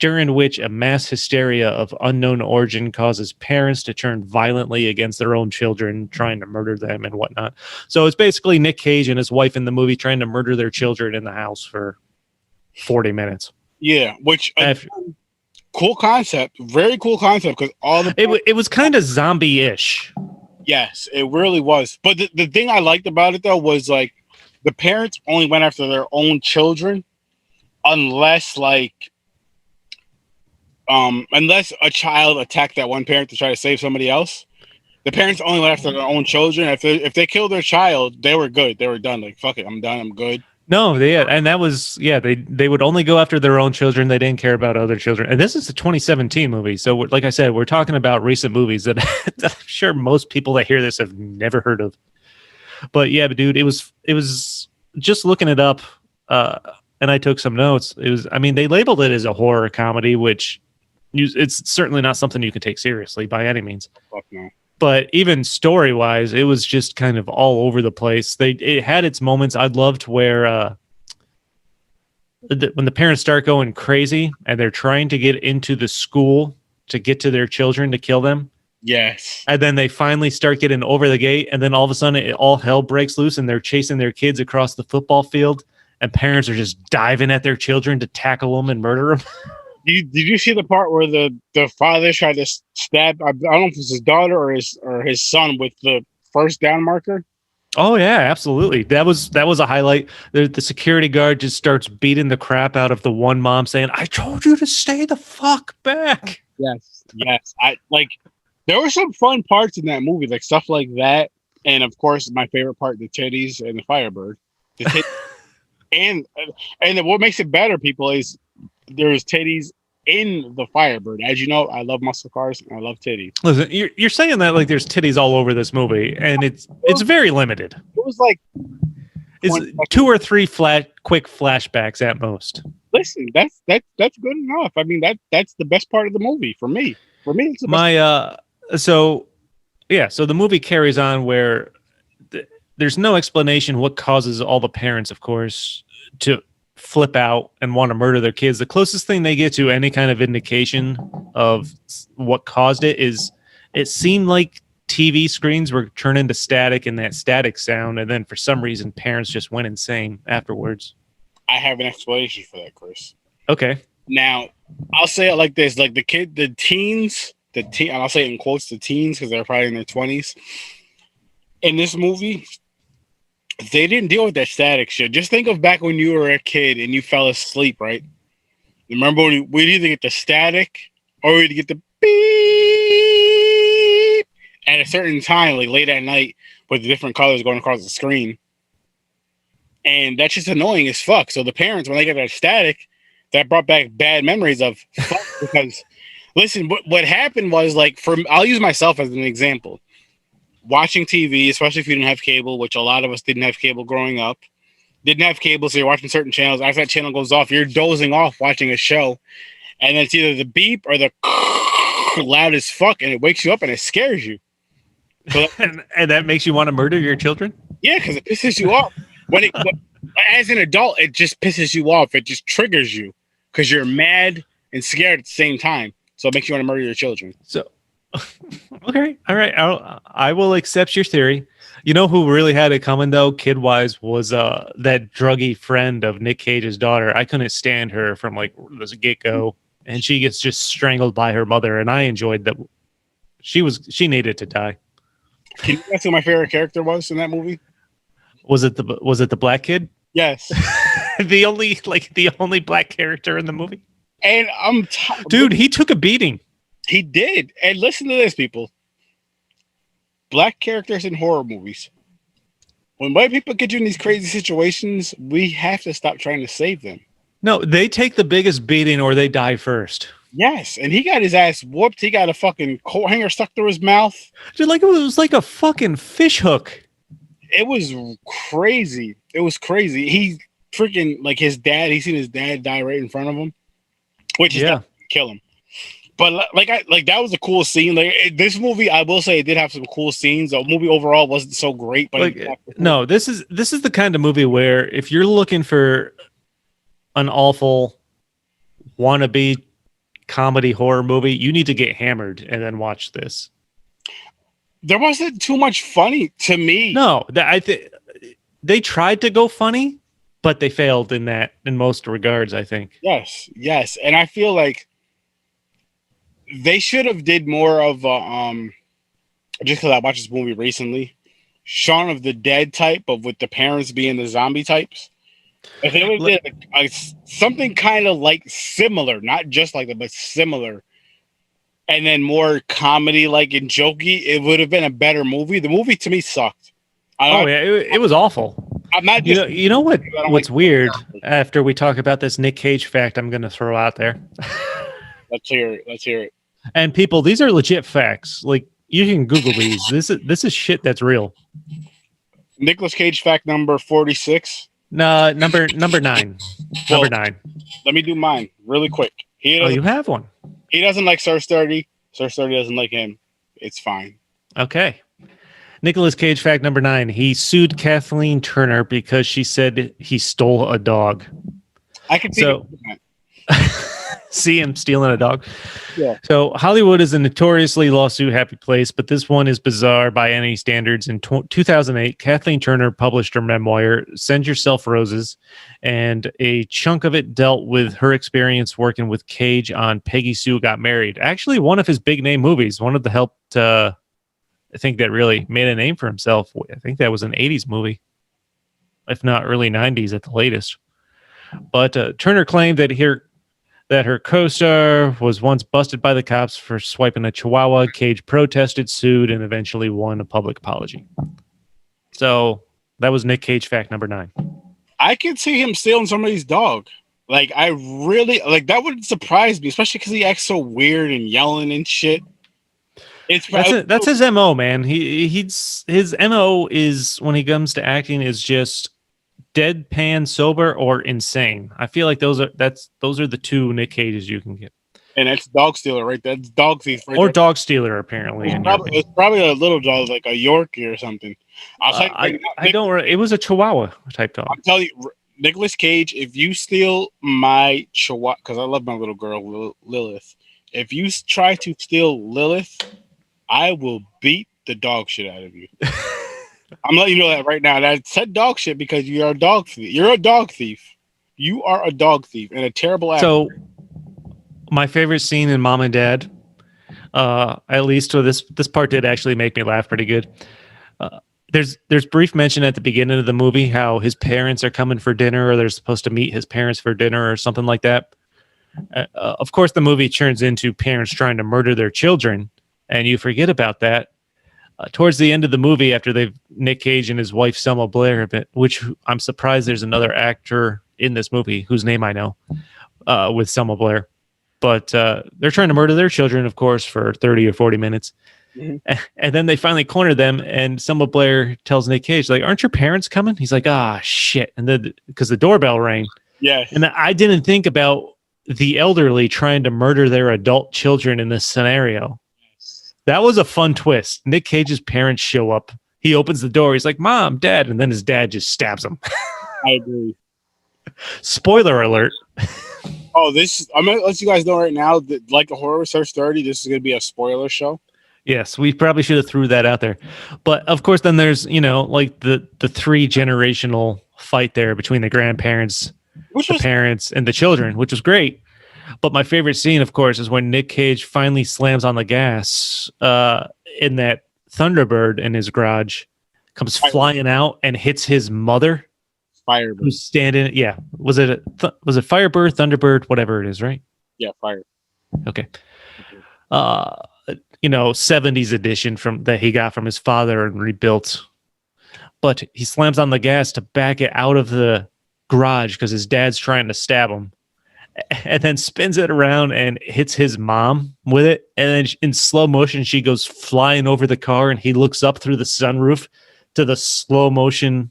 during which a mass hysteria of unknown origin causes parents to turn violently against their own children, trying to murder them and whatnot. So it's basically Nick Cage and his wife in the movie trying to murder their children in the house for 40 minutes. Yeah, which cool concept, very cool concept, because it was kind of zombie-ish. Yes, it really was. But the thing I liked about it though was like the parents only went after their own children, unless a child attacked that one parent to try to save somebody else. The parents only went after their own children. If they killed their child, they were good. They were done. Like, fuck it, I'm done. I'm good. No, they would only go after their own children. They didn't care about other children. And this is a 2017 movie. So like I said, we're talking about recent movies that I'm sure most people that hear this have never heard of. But yeah, but dude, it was just looking it up, and I took some notes. They labeled it as a horror comedy, which it's certainly not something you can take seriously by any means. Fuck no. But even story-wise, it was just kind of all over the place. It had its moments. I loved where when the parents start going crazy and they're trying to get into the school to get to their children to kill them. Yes. And then they finally start getting over the gate, and then all of a sudden, all hell breaks loose, and they're chasing their kids across the football field, and parents are just diving at their children to tackle them and murder them. Did you see the part where the father tried to stab? I don't know if it's his daughter or his son with the first down marker. Oh yeah, absolutely. That was a highlight. The security guard just starts beating the crap out of the one mom, saying, "I told you to stay the fuck back." Yes. There were some fun parts in that movie, like stuff like that, and of course, my favorite part: the titties and the Firebird. And what makes it better, people, is there's titties in the Firebird. As you know, I love muscle cars and I love titties. Listen, you're saying that like there's titties all over this movie, and it's very limited. It was like it's 2 or 3 quick flashbacks at most. Listen, that's good enough. I mean, that's the best part of the movie for me. For me, it's the best. So the movie carries on where there's no explanation what causes all the parents, of course, to flip out and want to murder their kids. The closest thing they get to any kind of indication of what caused it is it seemed like TV screens were turned into static and that static sound, and then for some reason parents just went insane afterwards. I have an explanation for that, Chris. Okay. Now, I'll say it like this: like the the teen, and I'll say it in quotes, the teens, because they're probably in their 20s. In this movie, they didn't deal with that static shit. Just think of back when you were a kid and you fell asleep, right? Remember when we'd either get the static or we'd get the beep at a certain time, like late at night, with the different colors going across the screen. And that's just annoying as fuck. So the parents, when they get that static, that brought back bad memories of fuck. Because, listen, what happened was, like, I'll use myself as an example. Watching TV, especially if you didn't have cable, which a lot of us didn't have cable growing up. Didn't have cable, so you're watching certain channels. After that channel goes off, you're dozing off watching a show. And it's either the beep or the loud as fuck, and it wakes you up and it scares you. So and that makes you want to murder your children? Yeah, because it pisses you off. As an adult, it just pisses you off. It just triggers you because you're mad and scared at the same time. So it makes you want to murder your children. So, okay, all right, I will accept your theory. You know who really had it coming though, kid wise, was that druggy friend of Nick Cage's daughter. I couldn't stand her from like the get go, and she gets just strangled by her mother, and I enjoyed that. She needed to die. Can you guess who my favorite character was in that movie? Was it the black kid? Yes. the only black character in the movie. And dude, he took a beating. He did. And listen to this, people. Black characters in horror movies. When white people get you in these crazy situations, we have to stop trying to save them. No, they take the biggest beating or they die first. Yes, and he got his ass whooped. He got a fucking coat hanger stuck through his mouth. Dude, like it was like a fucking fish hook. It was crazy. It was crazy. He freaking, like, his dad, he seen his dad die right in front of him, which is kill him. But that was a cool scene. Like, this movie, I will say, it did have some cool scenes. The movie overall wasn't so great, but no, this is the kind of movie where if you're looking for an awful wannabe comedy horror movie, you need to get hammered and then watch this. There wasn't too much funny to me. No, they tried to go funny, but they failed in most regards, I think. Yes, and I feel like they should have did more of just because I watched this movie recently, Shaun of the Dead type, but with the parents being the zombie types. If they would have did something kind of like similar, not just like that, but similar, and then more comedy like and jokey, it would have been a better movie. The movie to me sucked. It was awful. I'm not just, you know what's weird after we talk about this Nick Cage fact I'm going to throw out there. Let's hear it. And people, these are legit facts. Like, you can Google these. This is shit that's real. Nicolas Cage fact number 46. No, number 9. Well, number 9. Let me do mine really quick. You have one. He doesn't like Sir Sturdy. Sir Sturdy doesn't like him. It's fine. Okay. Nicolas Cage fact number 9. He sued Kathleen Turner because she said he stole a dog. I can see that. See him stealing a dog. Yeah. So Hollywood is a notoriously lawsuit happy place, but this one is bizarre by any standards. In 2008, Kathleen Turner published her memoir, Send Yourself Roses, and a chunk of it dealt with her experience working with Cage on Peggy Sue Got Married. Actually, one of his big name movies, one of the helped, I think that really made a name for himself. I think that was an 80s movie, if not early 90s at the latest. But Turner claimed that her co-star was once busted by the cops for swiping a chihuahua. Cage protested, sued, and eventually won a public apology. So that was Nick Cage fact number 9. I could see him stealing somebody's dog. Like, I really, like, that would surprise me, especially because he acts so weird and yelling and shit. That's his MO, man. His MO is, when he comes to acting, is just deadpan sober or insane. I feel like those are the two Nick Cages you can get. And that's dog stealer, right? That's dog thief, right? Or there. Dog stealer, apparently. It's probably a little dog, like a Yorkie or something. It was a Chihuahua type dog. I'll tell you, Nicolas Cage, if you steal my Chihuahua, because I love my little girl Lilith. If you try to steal Lilith, I will beat the dog shit out of you. I'm letting you know that right now. And I said dog shit because you're a dog thief. You're a dog thief. You are a dog thief and a terrible actor. So, my favorite scene in Mom and Dad, At least so this part did actually make me laugh pretty good. There's brief mention at the beginning of the movie how his parents are coming for dinner, or they're supposed to meet his parents for dinner or something like that. Of course, the movie turns into parents trying to murder their children, and you forget about that. Towards the end of the movie, after Nick Cage and his wife Selma Blair, which I'm surprised there's another actor in this movie whose name I know, with Selma Blair, but they're trying to murder their children, of course, for 30 or 40 minutes. Mm-hmm. And then they finally corner them, and Selma Blair tells Nick Cage, like, "Aren't your parents coming?" He's like, "Ah, shit!" And then because the doorbell rang, yes, and I didn't think about the elderly trying to murder their adult children in this scenario. That was a fun twist. Nick Cage's parents show up. He opens the door. He's like, "Mom, Dad," and then his dad just stabs him. I agree. Spoiler alert. Oh, I'm gonna let you guys know right now that, like the Horror Research 30, this is gonna be a spoiler show. Yes, we probably should have threw that out there. But of course, then there's, like the 3-generational fight there between the grandparents, parents, and the children, which was great. But my favorite scene, of course, is when Nick Cage finally slams on the gas in that Thunderbird in his garage, comes flying out and hits his mother. Firebird. Who's standing? Yeah. Was it Firebird, Thunderbird, whatever it is, right? Yeah, Fire. Okay. 70s edition that he got from his father and rebuilt. But he slams on the gas to back it out of the garage because his dad's trying to stab him. And then spins it around and hits his mom with it. And then in slow motion, she goes flying over the car, and he looks up through the sunroof to the slow motion,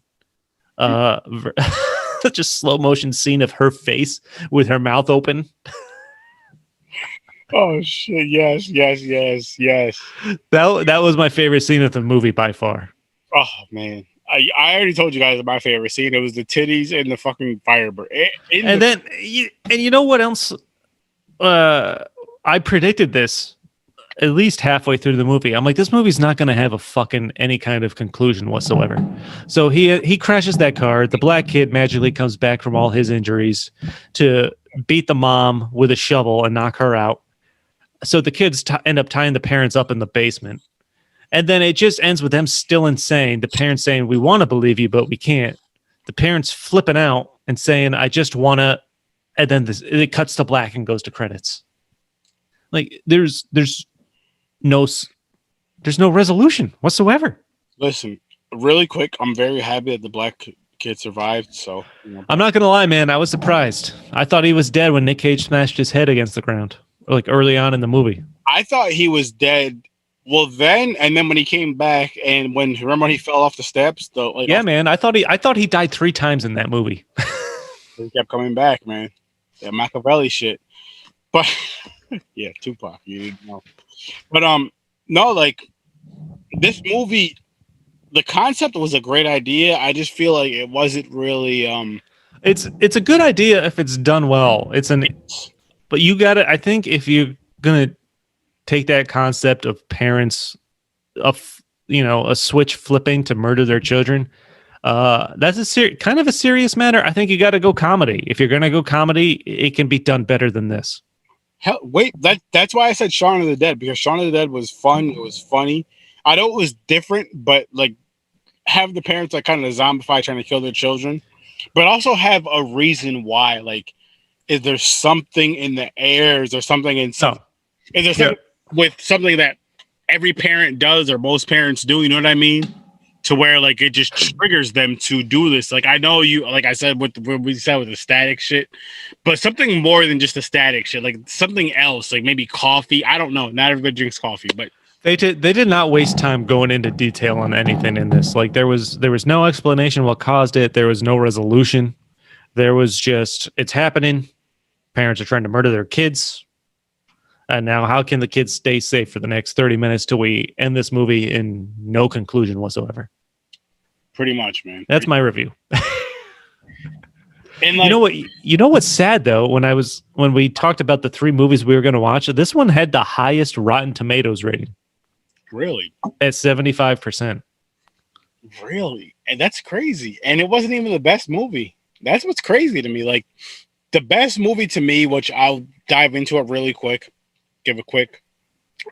just slow motion scene of her face with her mouth open. Oh shit! Yes. That was my favorite scene of the movie by far. Oh man, I already told you guys my favorite scene. It was the titties and the fucking Firebird. And you know what else? I predicted this at least halfway through the movie. I'm like, this movie's not going to have a fucking any kind of conclusion whatsoever. So he crashes that car. The black kid magically comes back from all his injuries to beat the mom with a shovel and knock her out. So the kids end up tying the parents up in the basement. And then it just ends with them still insane. The parents saying, "We want to believe you, but we can't." The parents flipping out and saying, "I just want to." And then it cuts to black and goes to credits. Like there's no resolution whatsoever. Listen, really quick, I'm very happy that the black kid survived. So I'm not gonna lie, man. I was surprised. I thought he was dead when Nick Cage smashed his head against the ground, like early on in the movie. I thought he was dead. Well, then when he came back, and remember when he fell off the steps? Man, I thought he died 3 times in that movie. He kept coming back, man. That Machiavelli shit. But yeah, Tupac, you didn't know. But no, like this movie, the concept was a great idea. I just feel like it wasn't really. It's a good idea if it's done well. But you got to. I think if you're gonna take that concept of parents, of a switch flipping to murder their children, that's kind of a serious matter. I think you got to go comedy. If you're gonna go comedy, it can be done better than this. Hell, wait, that's why I said Shaun of the Dead, because Shaun of the Dead was fun. It was funny. I know it was different, but like have the parents like kind of zombify trying to kill their children, but also have a reason why. Like, is there something in the air? Is there something in some? Is there something with something that every parent does or most parents do? You know what I mean? To where like it just triggers them to do this. Like I know you, like I said what we said with the static shit, but something more than just the static shit, like something else, like maybe coffee. I don't know. Not everybody drinks coffee, but they did not waste time going into detail on anything in this. Like there was no explanation what caused it. There was no resolution. There was just it's happening. Parents are trying to murder their kids. And now how can the kids stay safe for the next 30 minutes till we end this movie in no conclusion whatsoever? Pretty much, man. That's my review. And like, you know what's sad though, when we talked about the 3 movies we were going to watch, this one had the highest Rotten Tomatoes rating. Really? At 75%. Really? And that's crazy. And it wasn't even the best movie. That's what's crazy to me. Like the best movie to me, which I'll dive into it really quick, give a quick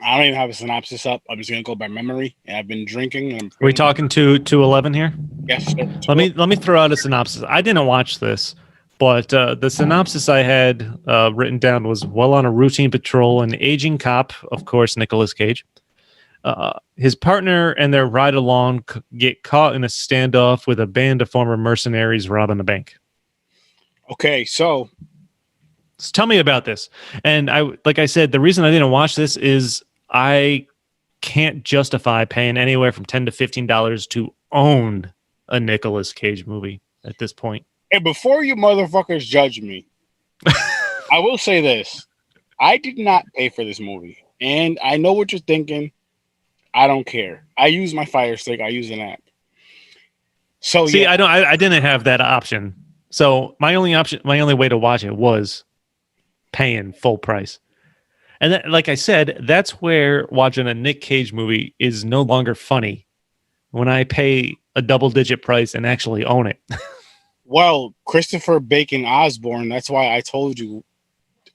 I don't even have a synopsis up. I'm just gonna go by memory. And I've been drinking. And Are we talking to 11 here? Yes, sir. Let me throw out a synopsis. I didn't watch this, but the synopsis I had written down was: while on a routine patrol, an aging cop, of course, Nicolas Cage, his partner and their ride along get caught in a standoff with a band of former mercenaries robbing the bank. Okay, so tell me about this. And like I said, the reason I didn't watch this is I can't justify paying anywhere from $10 to $15 to own a Nicolas Cage movie at this point. And before you motherfuckers judge me, I will say this. I did not pay for this movie. And I know what you're thinking. I don't care. I use my Fire Stick. I use an app. So see, yeah. I didn't have that option. So my only way to watch it was paying full price. And like I said, that's where watching a Nick Cage movie is no longer funny when I pay a double-digit price and actually own it. Well, Christopher Bacon Osborne, that's why I told you.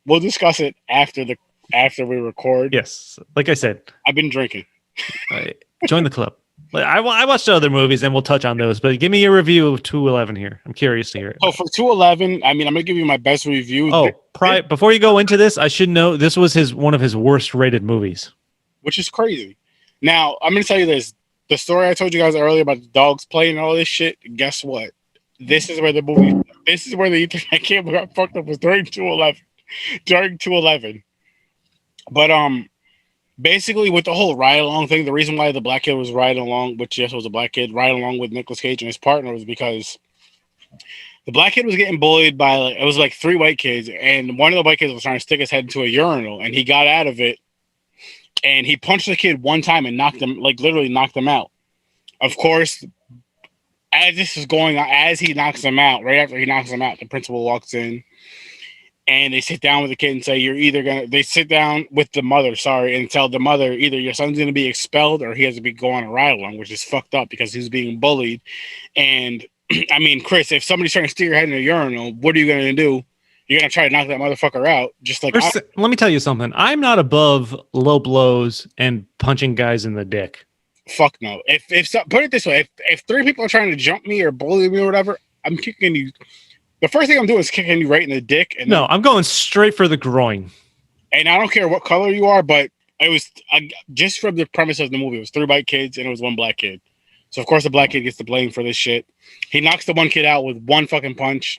We'll discuss it after we record. Yes. Like I said. I've been drinking. Join the club. I watched other movies and we'll touch on those, but give me your review of 211 here. I'm curious to hear it. So for 211, I mean, I'm going to give you my best review. Oh, before you go into this, I should know this was one of his worst rated movies. Which is crazy. Now, I'm going to tell you this. The story I told you guys earlier about the dogs playing and all this shit, guess what? This is where the internet cable got fucked up, was during 211. But basically with the whole ride along thing, the reason why the black kid was riding along, which yes was a black kid, riding along with Nicolas Cage and his partner, was because the black kid was getting bullied by it was like 3 white kids, and one of the white kids was trying to stick his head into a urinal, and he got out of it, and he punched the kid one time and literally knocked him out. Of course, as this is going on, as he knocks him out, right after he knocks him out, the principal walks in. And they sit down with the kid and say, they sit down with the mother, and tell the mother either your son's going to be expelled or he has to be going on a ride along, which is fucked up because he's being bullied. And I mean, Chris, if somebody's trying to steer your head in a urinal, what are you going to do? You're going to try to knock that motherfucker out. Just like, let me tell you something. I'm not above low blows and punching guys in the dick. Fuck no. Put it this way, if 3 people are trying to jump me or bully me or whatever, I'm kicking you. The first thing I'm doing is kicking you right in the dick. And no, I'm going straight for the groin. And I don't care what color you are, but it was just from the premise of the movie. It was 3 white kids and it was 1 black kid. So, of course, the black kid gets the blame for this shit. He knocks the one kid out with 1 fucking punch.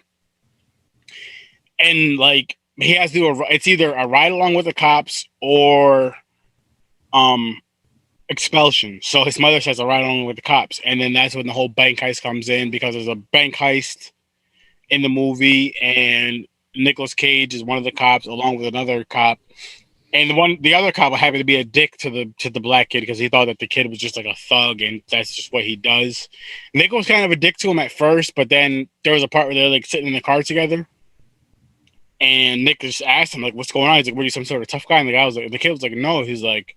And, like, he has to do it's either a ride along with the cops or expulsion. So his mother says a ride along with the cops. And then that's when the whole bank heist comes in, because there's a bank heist in the movie, and Nicolas Cage is one of the cops along with another cop, and the other cop happened to be a dick to the black kid because he thought that the kid was just like a thug and that's just what he does. Nick was kind of a dick to him at first, but then there was a part where they're like sitting in the car together, and Nick just asked him like, "What's going on?" He's like, "Were you some sort of tough guy?" And the kid was like, "No." He's like,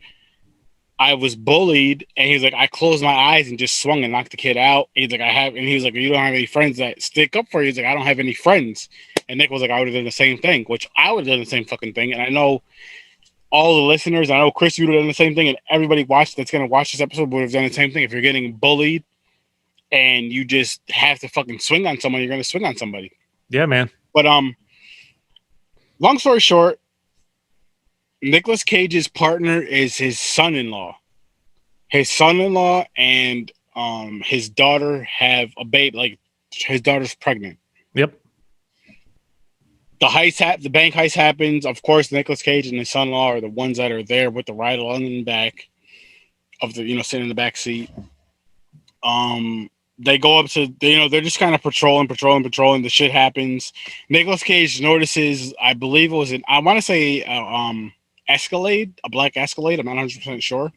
I was bullied, and he's like, I closed my eyes and just swung and knocked the kid out. He's like, and he was like, you don't have any friends that stick up for you. He's like, I don't have any friends. And Nick was like, I would have done the same thing, which I would have done the same fucking thing. And I know all the listeners, I know Chris, you would have done the same thing, and everybody that's going to watch this episode would have done the same thing. If you're getting bullied and you just have to fucking swing on someone, you're going to swing on somebody. Yeah, man. But long story short, Nicolas Cage's partner is his son-in-law. His son-in-law and his daughter have a baby. Like, his daughter's pregnant. Yep. The bank heist happens. Of course, Nicolas Cage and his son-in-law are the ones that are there with the ride along in the back of the, sitting in the back seat. They go up to, they're just kind of patrolling. The shit happens. Nicolas Cage notices, I believe it was I want to say, Escalade, a black Escalade. I'm not 100% sure.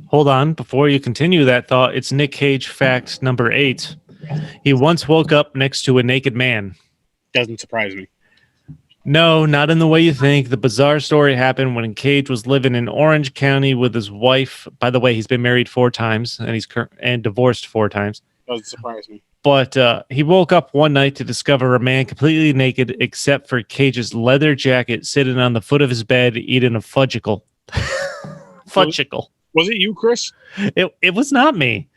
Hold on. Before you continue that thought, it's Nick Cage fact number 8. He once woke up next to a naked man. Doesn't surprise me. No, not in the way you think. The bizarre story happened when Cage was living in Orange County with his wife. By the way, he's been married 4 times and he's divorced 4 times. Doesn't surprise me. But he woke up one night to discover a man completely naked except for Cage's leather jacket sitting on the foot of his bed eating a fudgicle. Fudgicle. Was it you, Chris? It was not me.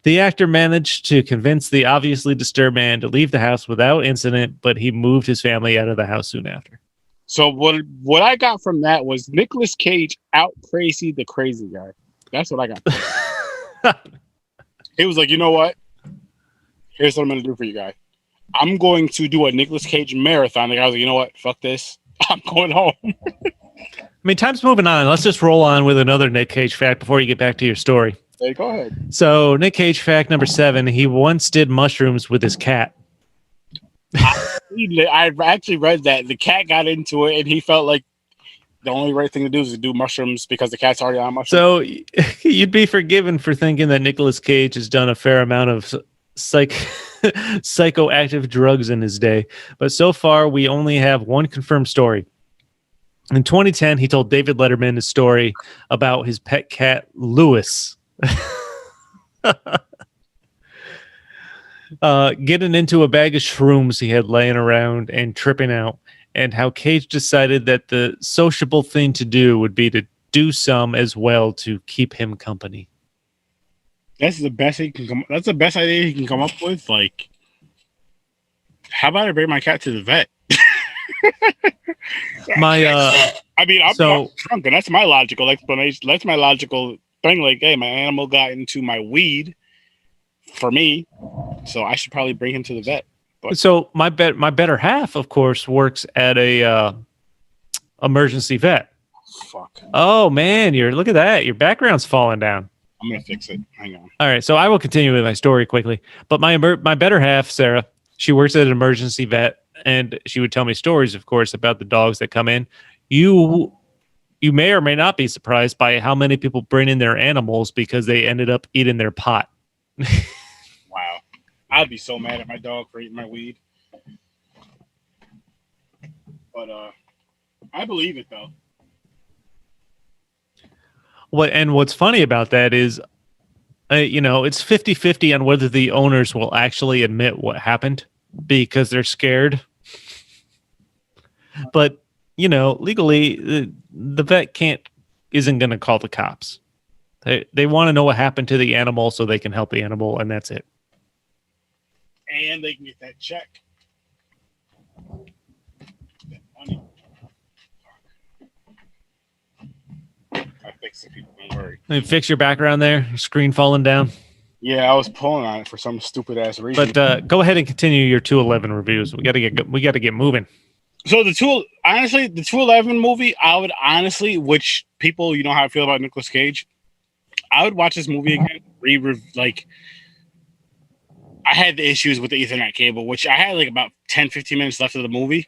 The actor managed to convince the obviously disturbed man to leave the house without incident, but he moved his family out of the house soon after. So what I got from that was Nicolas Cage out crazy the crazy guy. That's what I got. He was like, you know what? Here's what I'm going to do for you guys. I'm going to do a Nicolas Cage marathon. The guy was like, you know what? Fuck this. I'm going home. I mean, time's moving on. Let's just roll on with another Nick Cage fact before you get back to your story. Hey, go ahead. So, Nick Cage fact number 7, he once did mushrooms with his cat. I actually read that. The cat got into it, and he felt like the only right thing to do is to do mushrooms because the cat's already on mushrooms. So, you'd be forgiven for thinking that Nicolas Cage has done a fair amount of psychoactive drugs in his day. But so far, we only have one confirmed story. In 2010, he told David Letterman a story about his pet cat, Louis. Getting into a bag of shrooms he had laying around and tripping out, and how Cage decided that the sociable thing to do would be to do some as well to keep him company. That's the best he can come. That's the best idea he can come up with. Like, how about I bring my cat to the vet? I'm drunk, and that's my logical explanation. That's my logical thing. Like, hey, my animal got into my weed for me, so I should probably bring him to the vet. But so my better half, of course, works at a emergency vet. Fuck. Oh man, look at that. Your background's falling down. I'm gonna fix it. Hang on. All right, so I will continue with my story quickly. But my better half, Sarah, she works at an emergency vet, and she would tell me stories, of course, about the dogs that come in. You may or may not be surprised by how many people bring in their animals because they ended up eating their pot. Wow, I'd be so mad at my dog for eating my weed. But I believe it though. What's funny about that is, it's 50-50 on whether the owners will actually admit what happened because they're scared. But, legally, the vet isn't going to call the cops. They want to know what happened to the animal so they can help the animal, and that's it. And they can get that check. That money. I fixed it, people. Don't worry. Let me fix your background there. Your screen falling down. Yeah, I was pulling on it for some stupid ass reason. But go ahead and continue your 211 reviews. We got to get moving. So the 211 movie, I would honestly, which people, you know how I feel about Nicolas Cage, I would watch this movie again. I had the issues with the Ethernet cable, which I had like about 10-15 minutes left of the movie,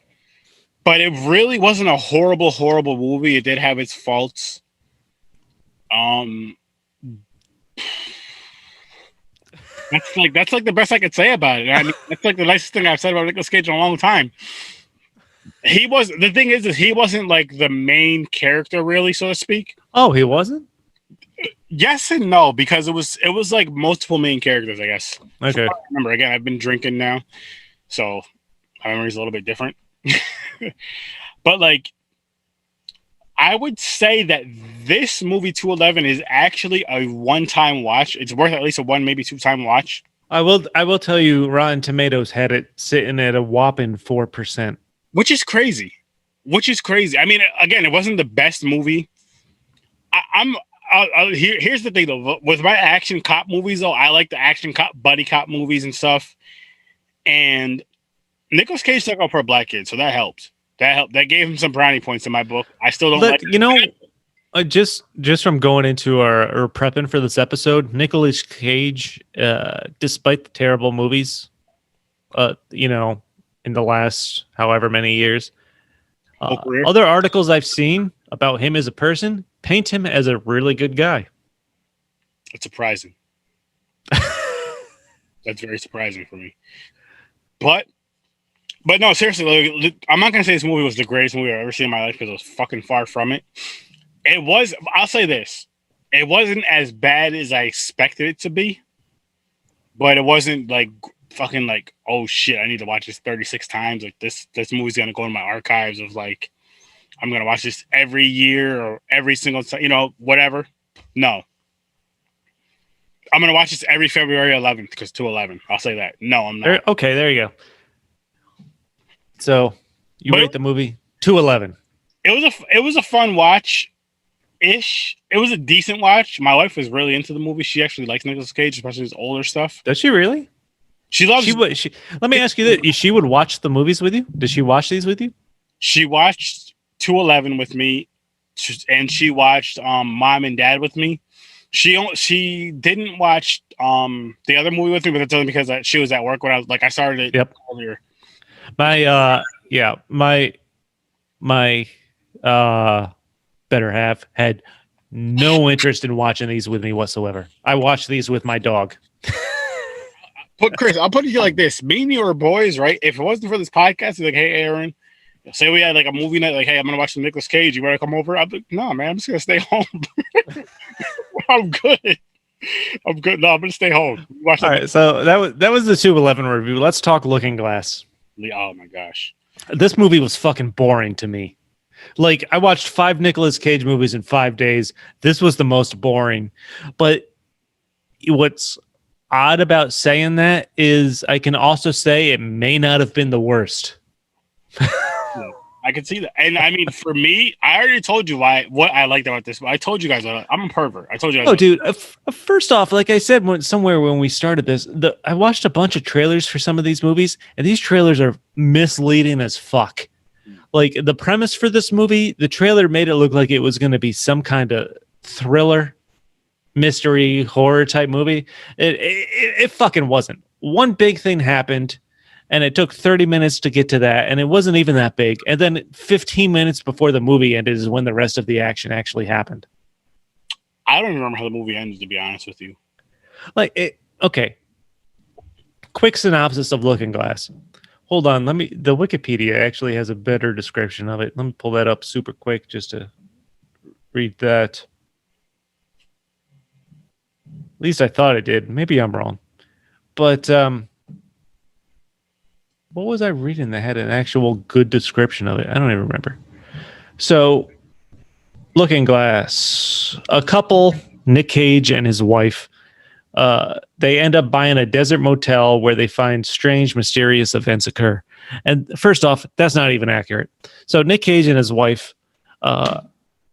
but it really wasn't a horrible movie. It did have its faults. That's like the best I could say about it. I mean, that's like the nicest thing I've said about Nicolas Cage in a long time. The thing is he wasn't like the main character, really, so to speak. Oh, he wasn't? Yes and no, because it was like multiple main characters, I guess. Okay. I remember, again, I've been drinking now, so my memory's a little bit different. But like, I would say that this movie 211 is actually a one-time watch. It's worth at least a one, maybe two-time watch. I will tell you, Rotten Tomatoes had it sitting at a whopping 4%. Which is crazy. I mean, again, it wasn't the best movie. Here's the thing, though. With my action cop movies, though, I like the action cop, buddy cop movies and stuff. And Nicolas Cage took out for a black kid, so that helped. That gave him some brownie points in my book. I still don't like it. Just from going into our prepping for this episode, Nicolas Cage, despite the terrible movies, in the last however many years, other articles I've seen about him as a person paint him as a really good guy. It's surprising. That's very surprising for me. But no, seriously, I'm not going to say this movie was the greatest movie I've ever seen in my life because it was fucking far from it. It was, I'll say this, it wasn't as bad as I expected it to be, but it wasn't like fucking like, oh shit, I need to watch this 36 times. Like this movie's going to go in my archives of like, I'm gonna watch this every year or every single time, whatever. No, I'm gonna watch this every February 11th because 2/11. I'll say that. No, I'm not. Okay, there you go. So you But rate the movie 2/11. It was a fun watch ish. It was a decent watch. My wife was really into the movie. She actually likes Nicolas Cage, especially his older stuff. Does she really? She loves. Let me ask you this: she would watch the movies with you? Does she watch these with you? She watched 2/11 with me, and she watched Mom and Dad with me. She didn't watch the other movie with me, but that's only because she was at work when I started it earlier. My better half had no interest in watching these with me whatsoever. I watched these with my dog. But Chris, I'll put it to you like this: me and you are boys, right? If it wasn't for this podcast, it's like, hey, Aaron, say we had like a movie night, like, hey, I'm gonna watch some Nicolas Cage. You better come over. I'd be like, no, man, I'm just gonna stay home. I'm good. No, I'm gonna stay home. All right, so that was the 2/11 review. Let's talk Looking Glass. Oh my gosh, this movie was fucking boring to me. Like, I watched 5 Nicolas Cage movies in 5 days. This was the most boring. But what's odd about saying that is I can also say it may not have been the worst. I can see that. And I mean, for me, I already told you what I liked about this. I told you guys I'm a pervert. I told you guys. Oh, dude. First off, like I said somewhere when we started this, I watched a bunch of trailers for some of these movies, and these trailers are misleading as fuck. Like, the premise for this movie, the trailer made it look like it was going to be some kind of thriller, mystery, horror type movie. It fucking wasn't. One big thing happened, and it took 30 minutes to get to that, and it wasn't even that big. And then 15 minutes before the movie ended is when the rest of the action actually happened. I don't remember how the movie ended, to be honest with you. Okay. Quick synopsis of Looking Glass. Hold on, the Wikipedia actually has a better description of it. Let me pull that up super quick just to read that. At least I thought it did. Maybe I'm wrong. But what was I reading that had an actual good description of it? I don't even remember. So, Looking Glass. A couple, Nick Cage and his wife, they end up buying a desert motel where they find strange, mysterious events occur. And first off, that's not even accurate. So Nick Cage and his wife,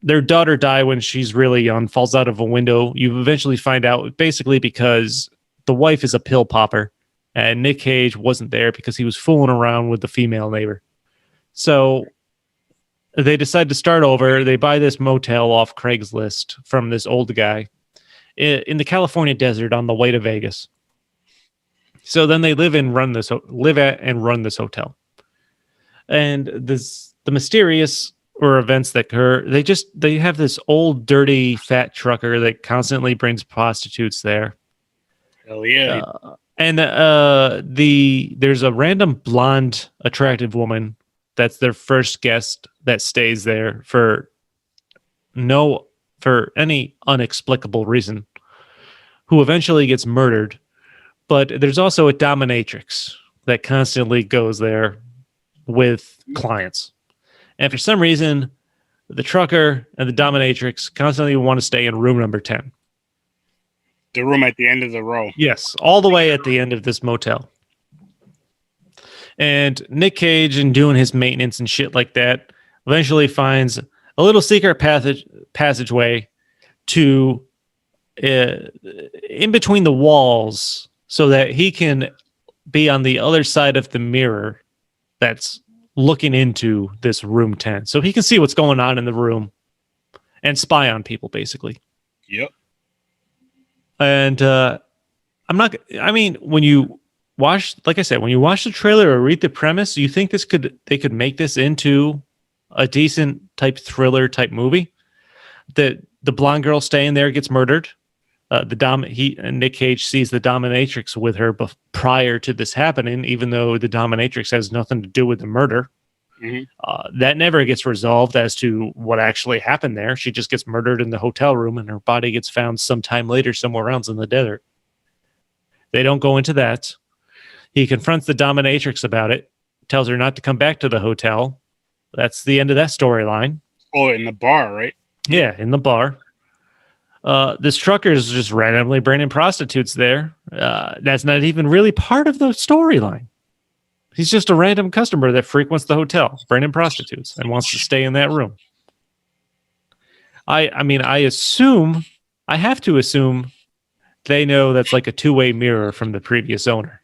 their daughter died when she's really young, falls out of a window. You eventually find out basically because the wife is a pill popper and Nick Cage wasn't there because he was fooling around with the female neighbor. So they decide to start over. They buy this motel off Craigslist from this old guy in the California desert on the way to Vegas. So then they live at and run this hotel. And the mysterious events that occur, they have this old dirty fat trucker that constantly brings prostitutes there. Hell yeah. And there's a random blonde attractive woman that's their first guest that stays there for any inexplicable reason, who eventually gets murdered. But there's also a dominatrix that constantly goes there with clients. And for some reason, the trucker and the dominatrix constantly want to stay in room number 10. The room at the end of the row. Yes, all the way at the end of this motel. And Nick Cage, in doing his maintenance and shit like that, eventually finds a little secret passageway to in between the walls so that he can be on the other side of the mirror that's looking into this room 10. So he can see what's going on in the room and spy on people, basically. Yep. And when you watch, like I said, when you watch the trailer or read the premise, you think they could make this into a decent type thriller type movie. That the blonde girl staying there gets murdered. Nick Cage sees the dominatrix with her prior to this happening, even though the dominatrix has nothing to do with the murder. Mm-hmm. That never gets resolved as to what actually happened there. She just gets murdered in the hotel room, and her body gets found sometime later somewhere else in the desert. They don't go into that. He confronts the dominatrix about it, tells her not to come back to the hotel, That's the end of that storyline. Oh, in the bar, right? Yeah, in the bar. This trucker is just randomly bringing prostitutes there. That's not even really part of the storyline. He's just a random customer that frequents the hotel, bringing prostitutes, and wants to stay in that room. I have to assume they know that's like a two-way mirror from the previous owner.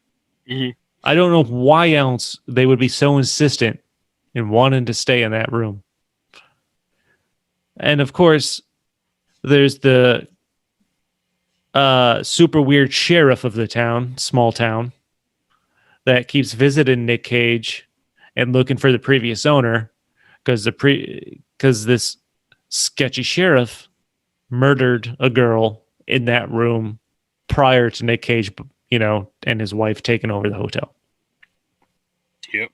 Mm-hmm. I don't know why else they would be so insistent in wanting to stay in that room. And of course, there's the super weird sheriff of the town, small town, that keeps visiting Nick Cage and looking for the previous owner because this sketchy sheriff murdered a girl in that room prior to Nick Cage, and his wife taking over the hotel. Yep.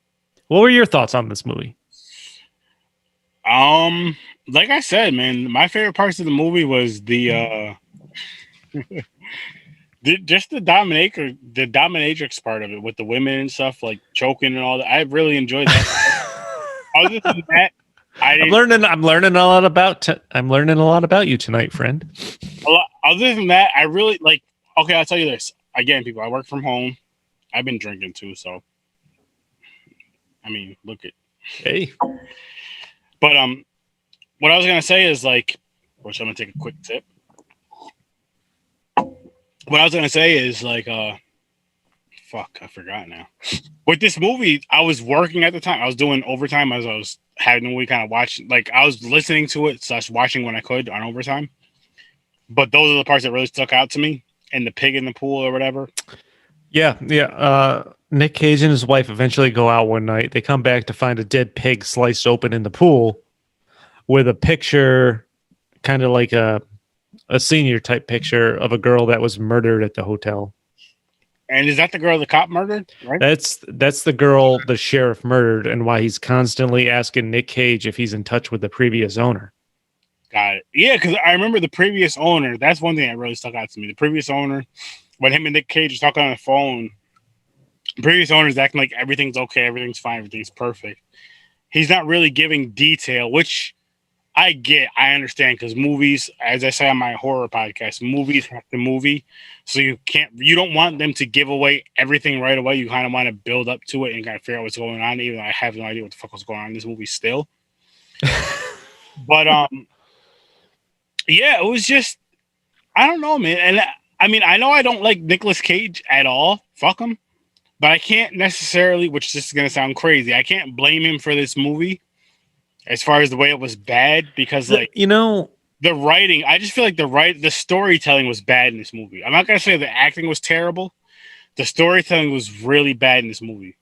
What were your thoughts on this movie? Like I said, man, my favorite parts of the movie was the just the dominatrix part of it with the women and stuff, like choking and all that. I really enjoyed that. Other than that, I'm learning a lot about you tonight, friend. Other than that, I really like. Okay, I'll tell you this again, people. I work from home. I've been drinking too, so I mean, look at. Hey. But what I was gonna say is like, which I'm gonna take a quick tip. What I was gonna say is like, fuck, I forgot now. With this movie, I was working at the time. I was doing overtime as I was having the movie kind of watch. Like I was listening to it / watching when I could on overtime. But those are the parts that really stuck out to me. And the pig in the pool or whatever. Yeah. Nick Cage and his wife eventually go out one night. They come back to find a dead pig sliced open in the pool with a picture, kind of like a senior type picture of a girl that was murdered at the hotel. And is that the girl the cop murdered? Right? That's the girl the sheriff murdered, and why he's constantly asking Nick Cage if he's in touch with the previous owner. Got it. Yeah, because I remember the previous owner. That's one thing that really stuck out to me. The previous owner, when him and Nick Cage are talking on the phone, the previous owner is acting like everything's okay, everything's fine, everything's perfect. He's not really giving detail, which I get, I understand, because movies, as I say on my horror podcast, movies have to movie, so you don't want them to give away everything right away. You kind of want to build up to it and kind of figure out what's going on, even though I have no idea what the fuck was going on in this movie still. But yeah, it was just, I don't know, man. And I mean, I know I don't like Nicolas Cage at all. Fuck him. But I can't necessarily, which this is going to sound crazy, I can't blame him for this movie as far as the way it was bad, because like, the writing, I just feel like the storytelling was bad in this movie. I'm not going to say the acting was terrible. The storytelling was really bad in this movie.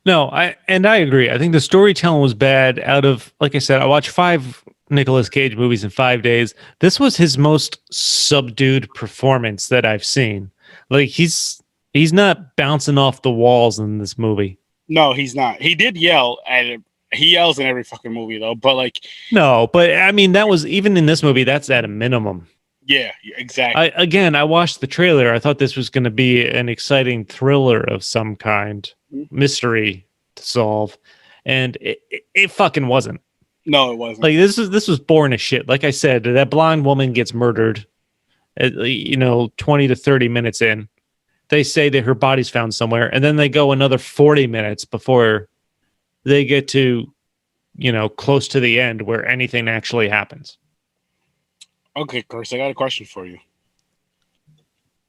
No, I agree. I think the storytelling was bad. Out of, like I said, I watched 5 Nicolas Cage movies in 5 days. This was his most subdued performance that I've seen. Like he's not bouncing off the walls in this movie. No, he's not. He did yell at it. He yells in every fucking movie though, but like, no, but I mean, that was, even in this movie, that's at a minimum. Yeah, exactly. I watched the trailer. I thought this was going to be an exciting thriller of some kind, mystery to solve, and it fucking wasn't. No, it wasn't. Like this was boring as shit. Like I said, that blonde woman gets murdered. 20 to 30 minutes in, they say that her body's found somewhere, and then they go another 40 minutes before they get to, close to the end where anything actually happens. Okay, Chris, I got a question for you.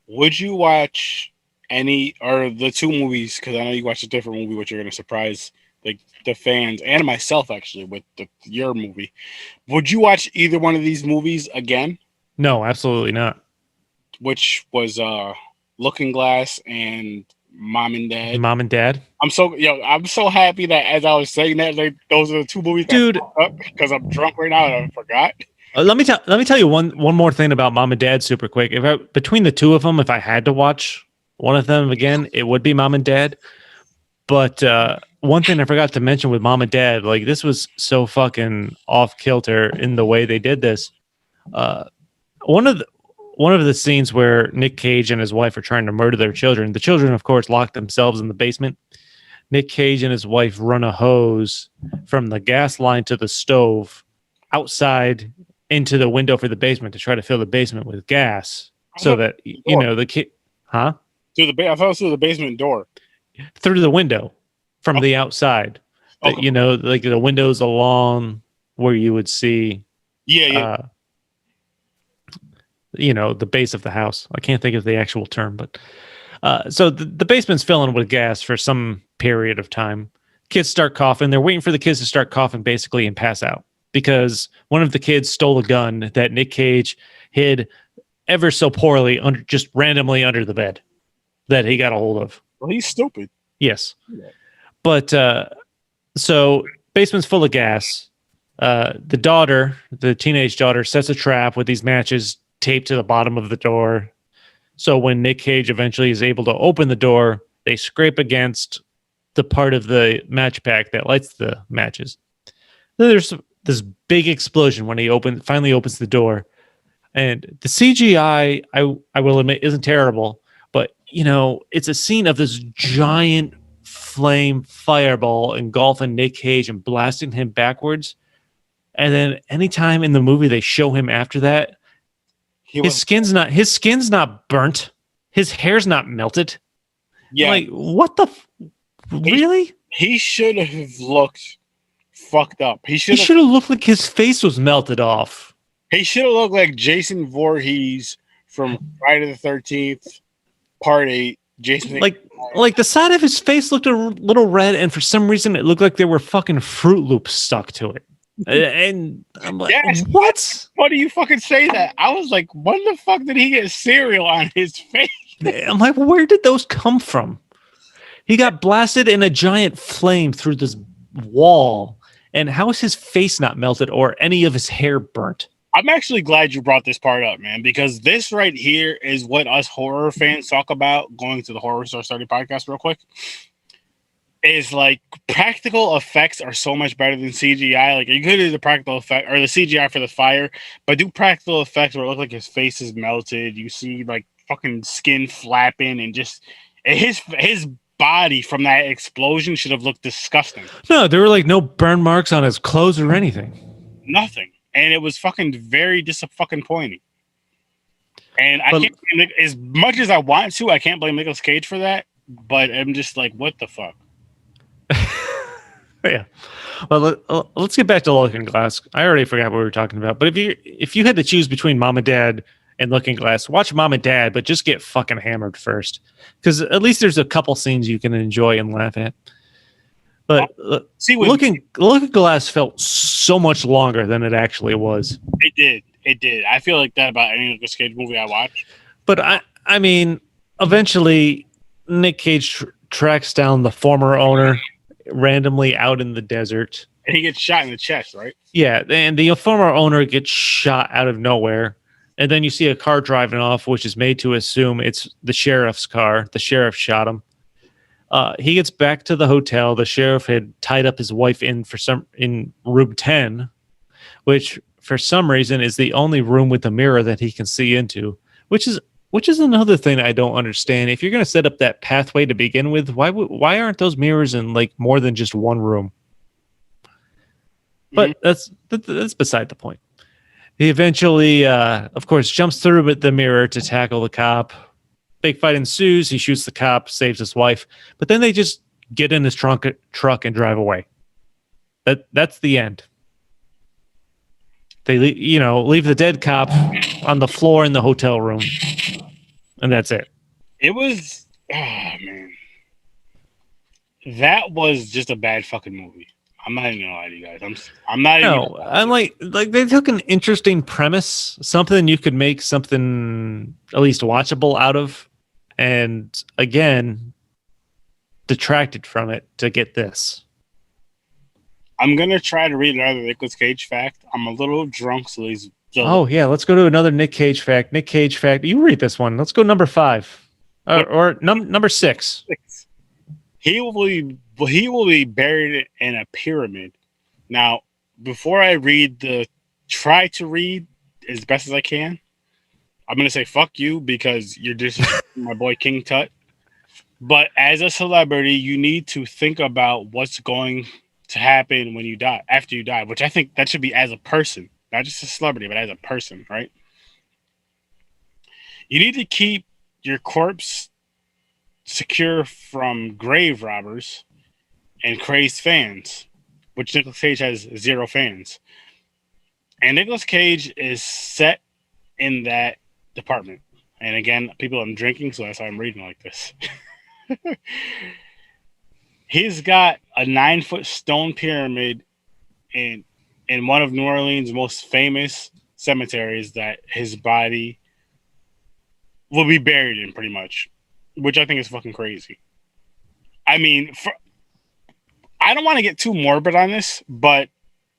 Would you watch any or the 2 movies? Because I know you watched a different movie, which you're going to surprise the fans and myself actually with your movie. Would you watch either one of these movies again? No, absolutely not. Which was Looking Glass and Mom and Dad. Mom and Dad. I'm so happy that as I was saying that, those are the 2 movies. Dude, because I'm drunk right now and I forgot. Let me tell you one more thing about Mom and Dad super quick. Between the 2 of them, if I had to watch one of them again, it would be Mom and Dad. But one thing I forgot to mention with Mom and Dad, like this was so fucking off kilter in the way they did this. One of the scenes where Nick Cage and his wife are trying to murder their children. The children, of course, lock themselves in the basement. Nick Cage and his wife run a hose from the gas line to the stove outside into the window for the basement to try to fill the basement with gas so that, you know, the kid, huh? I thought it was through the basement door. Through the window from the outside. Okay. You know, like the windows along where you would see, you know, the base of the house. I can't think of the actual term, but so the basement's filling with gas for some period of time. Kids start coughing. They're waiting for the kids to start coughing basically and pass out because one of the kids stole a gun that Nick Cage hid ever so poorly just randomly under the bed that he got a hold of. Well, he's stupid. Yes. But so basement's full of gas. The teenage daughter, sets a trap with these matches taped to the bottom of the door. So when Nick Cage eventually is able to open the door, they scrape against the part of the match pack that lights the matches. Then there's this big explosion when he finally opens the door. And the CGI, I will admit, isn't terrible. But, you know, it's a scene of this giant flame fireball engulfing Nick Cage and blasting him backwards. And then anytime in the movie they show him after that, his skin's not burnt. His hair's not melted. Yeah. Like, what the really? He should have looked fucked up. He should have looked like his face was melted off. He should have looked like Jason Voorhees from Friday the 13th, Part 8. Jason, like the side of his face looked a little red, and for some reason it looked like there were fucking Fruit Loops stuck to it. And I'm like, yes, what? Why do you fucking say that? I was like, when the fuck did he get cereal on his face? I'm like, where did those come from? He got blasted in a giant flame through this wall, and how is his face not melted or any of his hair burnt? I'm actually glad you brought this part up, man, because this right here is what us horror fans talk about. Going to the Horror Star Study podcast real quick. Is like practical effects are so much better than CGI. Like you could do the practical effect or the CGI for the fire, but do practical effects where it looks like his face is melted. You see like fucking skin flapping and just his body from that explosion should have looked disgusting. No, there were like no burn marks on his clothes or anything. Nothing. And it was fucking very disappointing. And I can't, as much as I want to, I can't blame Nicolas Cage for that. But I'm just like, what the fuck? Yeah. Well, let's get back to Looking Glass. I already forgot what we were talking about. But if you had to choose between Mom and Dad and Looking Glass, watch Mom and Dad, but just get fucking hammered first, because at least there's a couple scenes you can enjoy and laugh at. But Looking Glass felt so much longer than it actually was. It did. I feel like that about any Nicolas Cage movie I watch. But I mean, eventually Nick Cage tracks down the former owner randomly out in the desert. And he gets shot in the chest, right? Yeah, and the former owner gets shot out of nowhere. And then you see a car driving off, which is made to assume it's the sheriff's car. The sheriff shot him. He gets back to the hotel. The sheriff had tied up his wife in room 10, which for some reason is the only room with a mirror that he can see into, which is another thing I don't understand. If you're going to set up that pathway to begin with, why aren't those mirrors in like more than just one room? But that's beside the point. He eventually, of course, jumps through the mirror to tackle the cop. Big fight ensues. He shoots the cop, saves his wife, but then they just get in his truck and drive away. That's the end. They leave the dead cop on the floor in the hotel room, and that's it. It was, man, that was just a bad fucking movie. I'm not even gonna lie to you guys. I'm not. No, I'm like they took an interesting premise, something you could make something at least watchable out of. And again, detracted from it to get this. I'm going to try to read another Nicolas Cage fact. I'm a little drunk, so he's... Oh, yeah, let's go to another Nick Cage fact. Nick Cage fact. You read this one. Let's go number 5. Or number 6. He will be buried in a pyramid. Now, before I try to read as best as I can, I'm going to say fuck you because you're disrespecting my boy King Tut. But as a celebrity, you need to think about what's going to happen when you die, after you die, which I think that should be as a person, not just a celebrity, but as a person, right? You need to keep your corpse secure from grave robbers and crazed fans, which Nicolas Cage has 0 fans. And Nicolas Cage is set in that department. And again, people, I'm drinking, so that's why I'm reading like this. He's got a 9-foot stone pyramid in one of New Orleans' most famous cemeteries that his body will be buried in, pretty much, which I think is fucking crazy. I mean, I don't want to get too morbid on this, but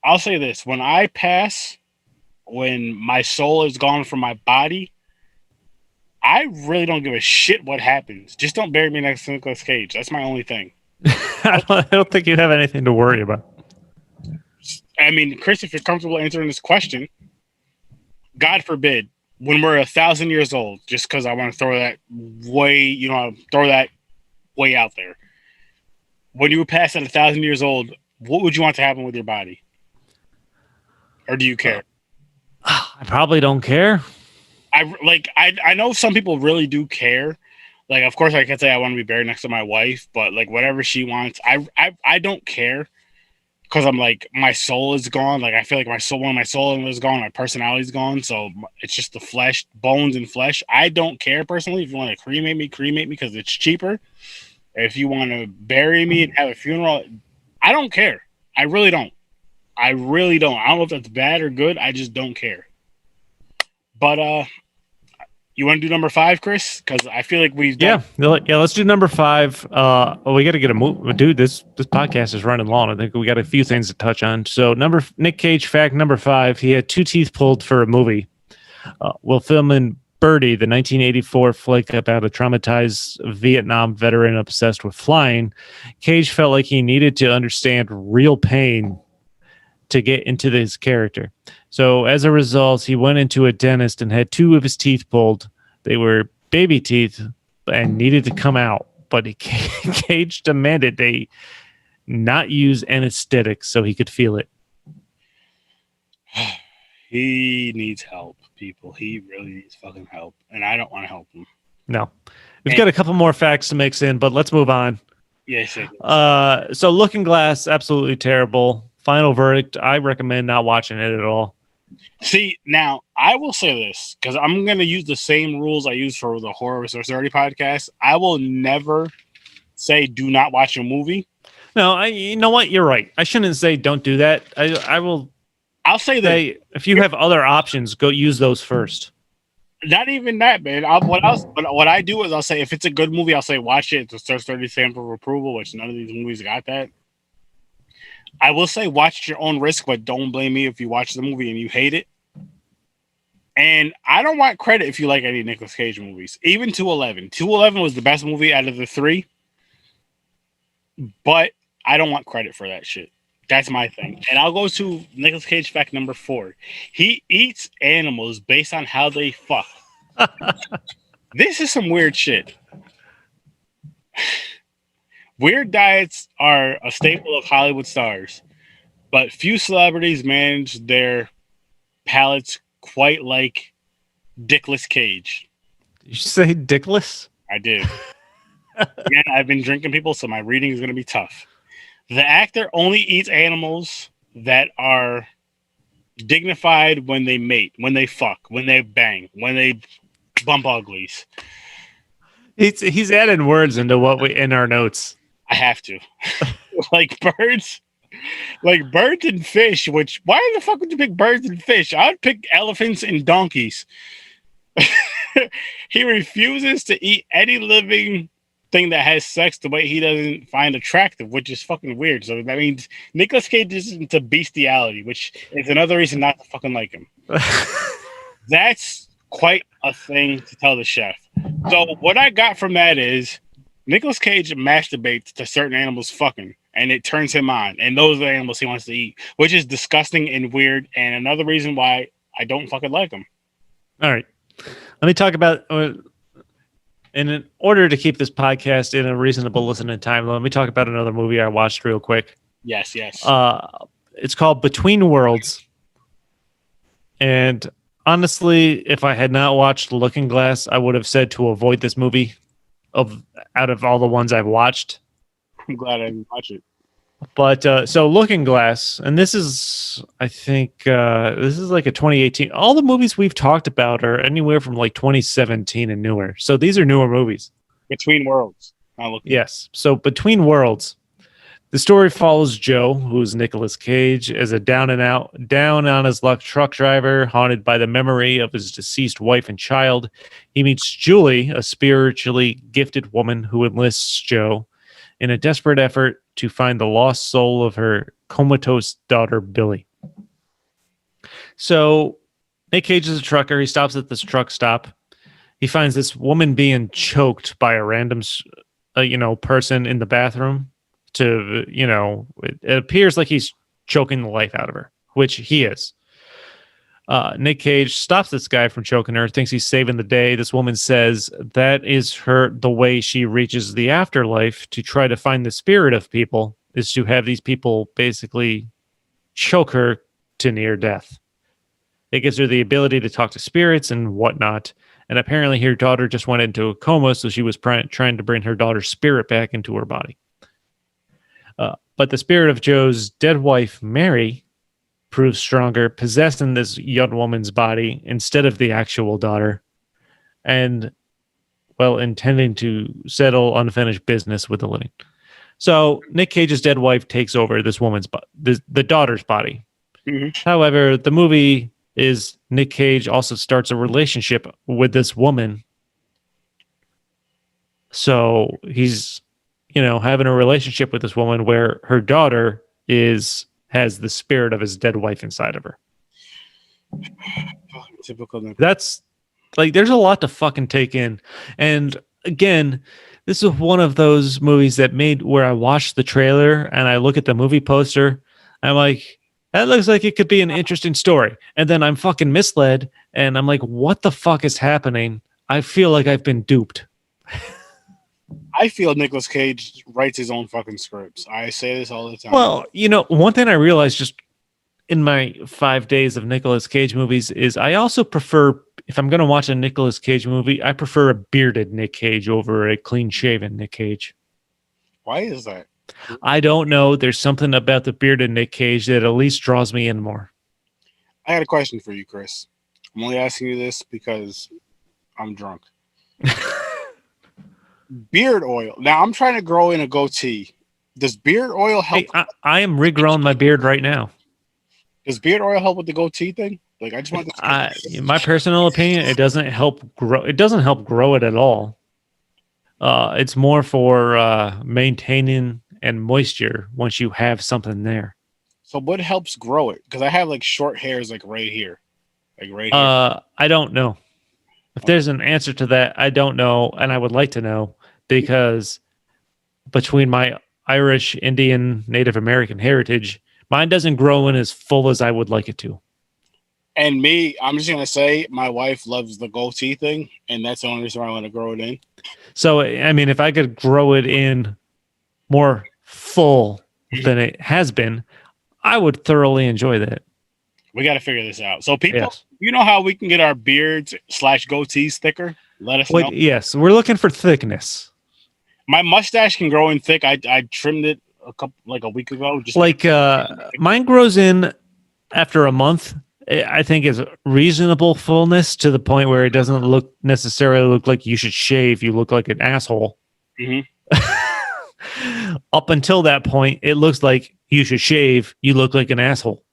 I'll say this: when I pass, when my soul is gone from my body, I really don't give a shit what happens. Just don't bury me next to Nicolas Cage. That's my only thing. I don't think you have anything to worry about. I mean, Chris, if you're comfortable answering this question, God forbid, when we're 1,000 years old, just because I want to throw that way out there. When you pass at 1,000 years old, what would you want to happen with your body? Or do you care? I probably don't care. I know some people really do care. Like, of course, I could say I want to be buried next to my wife, but like whatever she wants, I don't care, because I'm like, my soul is gone. Like, I feel like when my soul is gone, my personality is gone. So it's just the flesh, bones, and flesh. I don't care personally. If you want to cremate me because it's cheaper. If you want to bury me and have a funeral, I don't care. I really don't. I don't know if that's bad or good. I just don't care. But you want to do number 5, Chris? Because I feel like we've done... yeah. Let's do number 5. We got to get a move, dude. This podcast is running long. I think we got a few things to touch on. So, Nick Cage fact number 5: he had 2 teeth pulled for a movie. While filming Birdie, the 1984 flick about a traumatized Vietnam veteran obsessed with flying, Cage felt like he needed to understand real pain to get into his character. So as a result, he went into a dentist and had 2 of his teeth pulled. They were baby teeth and needed to come out, but Cage demanded they not use anesthetics so he could feel it. He needs help, people. He really needs fucking help, and I don't want to help him. No. We've got a couple more facts to mix in, but let's move on. Yes. So Looking Glass, absolutely terrible. Final verdict, I recommend not watching it at all. See, now, I will say this, because I'm going to use the same rules I use for the Horror with Sorority podcast. I will never say do not watch a movie. No, you know what? You're right. I shouldn't say don't do that. I'll say that if you have other options, go use those first. Not even that, man. What I do is I'll say, if it's a good movie, I'll say watch it. It's a 30 sample of approval, which none of these movies got that. I will say watch at your own risk, but don't blame me if you watch the movie and you hate it. And I don't want credit if you like any Nicolas Cage movies. Even 211. 211 was the best movie out of the 3. But I don't want credit for that shit. That's my thing. And I'll go to Nicolas Cage fact number 4. He eats animals based on how they fuck. This is some weird shit. Weird diets are a staple of Hollywood stars, but few celebrities manage their palates quite like Dickless Cage. Did you say Dickless? I did. Again, I've been drinking, people, so my reading is going to be tough. The actor only eats animals that are dignified when they mate, when they fuck, when they bang, when they bump uglies. He's adding words into in our notes. I have to. like birds and fish, which, why the fuck would you pick birds and fish? I would pick elephants and donkeys. He refuses to eat any living thing that has sex the way he doesn't find attractive, which is fucking weird. So that means Nicolas Cage is into bestiality, which is another reason not to fucking like him. That's quite a thing to tell the chef. So what I got from that is Nicolas Cage masturbates to certain animals fucking, and it turns him on. And those are the animals he wants to eat, which is disgusting and weird. And another reason why I don't fucking like him. All right. Let me talk about And in order to keep this podcast in a reasonable listening time, let me talk about another movie I watched real quick. Yes, yes. It's called Between Worlds. And honestly, if I had not watched Looking Glass, I would have said to avoid this movie out of all the ones I've watched. I'm glad I didn't watch it. But so Looking Glass, and this is, I think, this is like a 2018. All the movies we've talked about are anywhere from like 2017 and newer. So these are newer movies. Between Worlds. Yes. So Between Worlds, the story follows Joe, who's Nicolas Cage, as a down on his luck truck driver, haunted by the memory of his deceased wife and child. He meets Julie, a spiritually gifted woman who enlists Joe in a desperate effort to find the lost soul of her comatose daughter, Billy. So Nick Cage is a trucker. He stops at this truck stop. He finds this woman being choked by a random, person in the bathroom. It appears like he's choking the life out of her, which he is. Nick Cage stops this guy from choking her, thinks he's saving the day. This woman says that is the way she reaches the afterlife to try to find the spirit of people, is to have these people basically choke her to near death. It gives her the ability to talk to spirits and whatnot. And apparently her daughter just went into a coma, so she was trying to bring her daughter's spirit back into her body. But the spirit of Joe's dead wife, Mary, proves stronger, possessing this young woman's body instead of the actual daughter, and, well, intending to settle unfinished business with the living. So Nick Cage's dead wife takes over this woman's the daughter's body. Mm-hmm. However, the movie is Nick Cage also starts a relationship with this woman. So he's, having a relationship with this woman where her daughter has the spirit of his dead wife inside of her. Typical. That's like, there's a lot to fucking take in. And again, this is one of those movies that where I watched the trailer and I look at the movie poster. I'm like, that looks like it could be an interesting story. And then I'm fucking misled and I'm like, what the fuck is happening? I feel like I've been duped. I feel Nicolas Cage writes his own fucking scripts. I say this all the time. Well, one thing I realized just in my 5 days of Nicolas Cage movies is I also prefer, if I'm going to watch a Nicolas Cage movie, I prefer a bearded Nick Cage over a clean-shaven Nick Cage. Why is that? I don't know. There's something about the bearded Nick Cage that at least draws me in more. I had a question for you, Chris. I'm only asking you this because I'm drunk. Beard oil. Now I'm trying to grow in a goatee. Does beard oil help? Hey, I am regrowing my beard right now. Does beard oil help with the goatee thing? Like, I just want to. In my personal opinion, it doesn't help grow. It doesn't help grow it at all. It's more for maintaining and moisture once you have something there. So what helps grow it? Because I have like short hairs, like right here, I don't know. If there's an answer to that, I don't know, and I would like to know, because between my Irish, Indian, Native American heritage, mine doesn't grow in as full as I would like it to. And me, I'm just gonna say, my wife loves the goatee thing, and that's the only reason why I want to grow it in. So, I mean, if I could grow it in more full than it has been, I would thoroughly enjoy that. We got to figure this out. So, people, You know how we can get our beards / goatees thicker? Let us know. Yes, we're looking for thickness. My mustache can grow in thick. I trimmed it a week ago. Just mine grows in after a month. I think is reasonable fullness to the point where it doesn't necessarily look like you should shave. You look like an asshole. Mm-hmm. Up until that point, it looks like you should shave. You look like an asshole.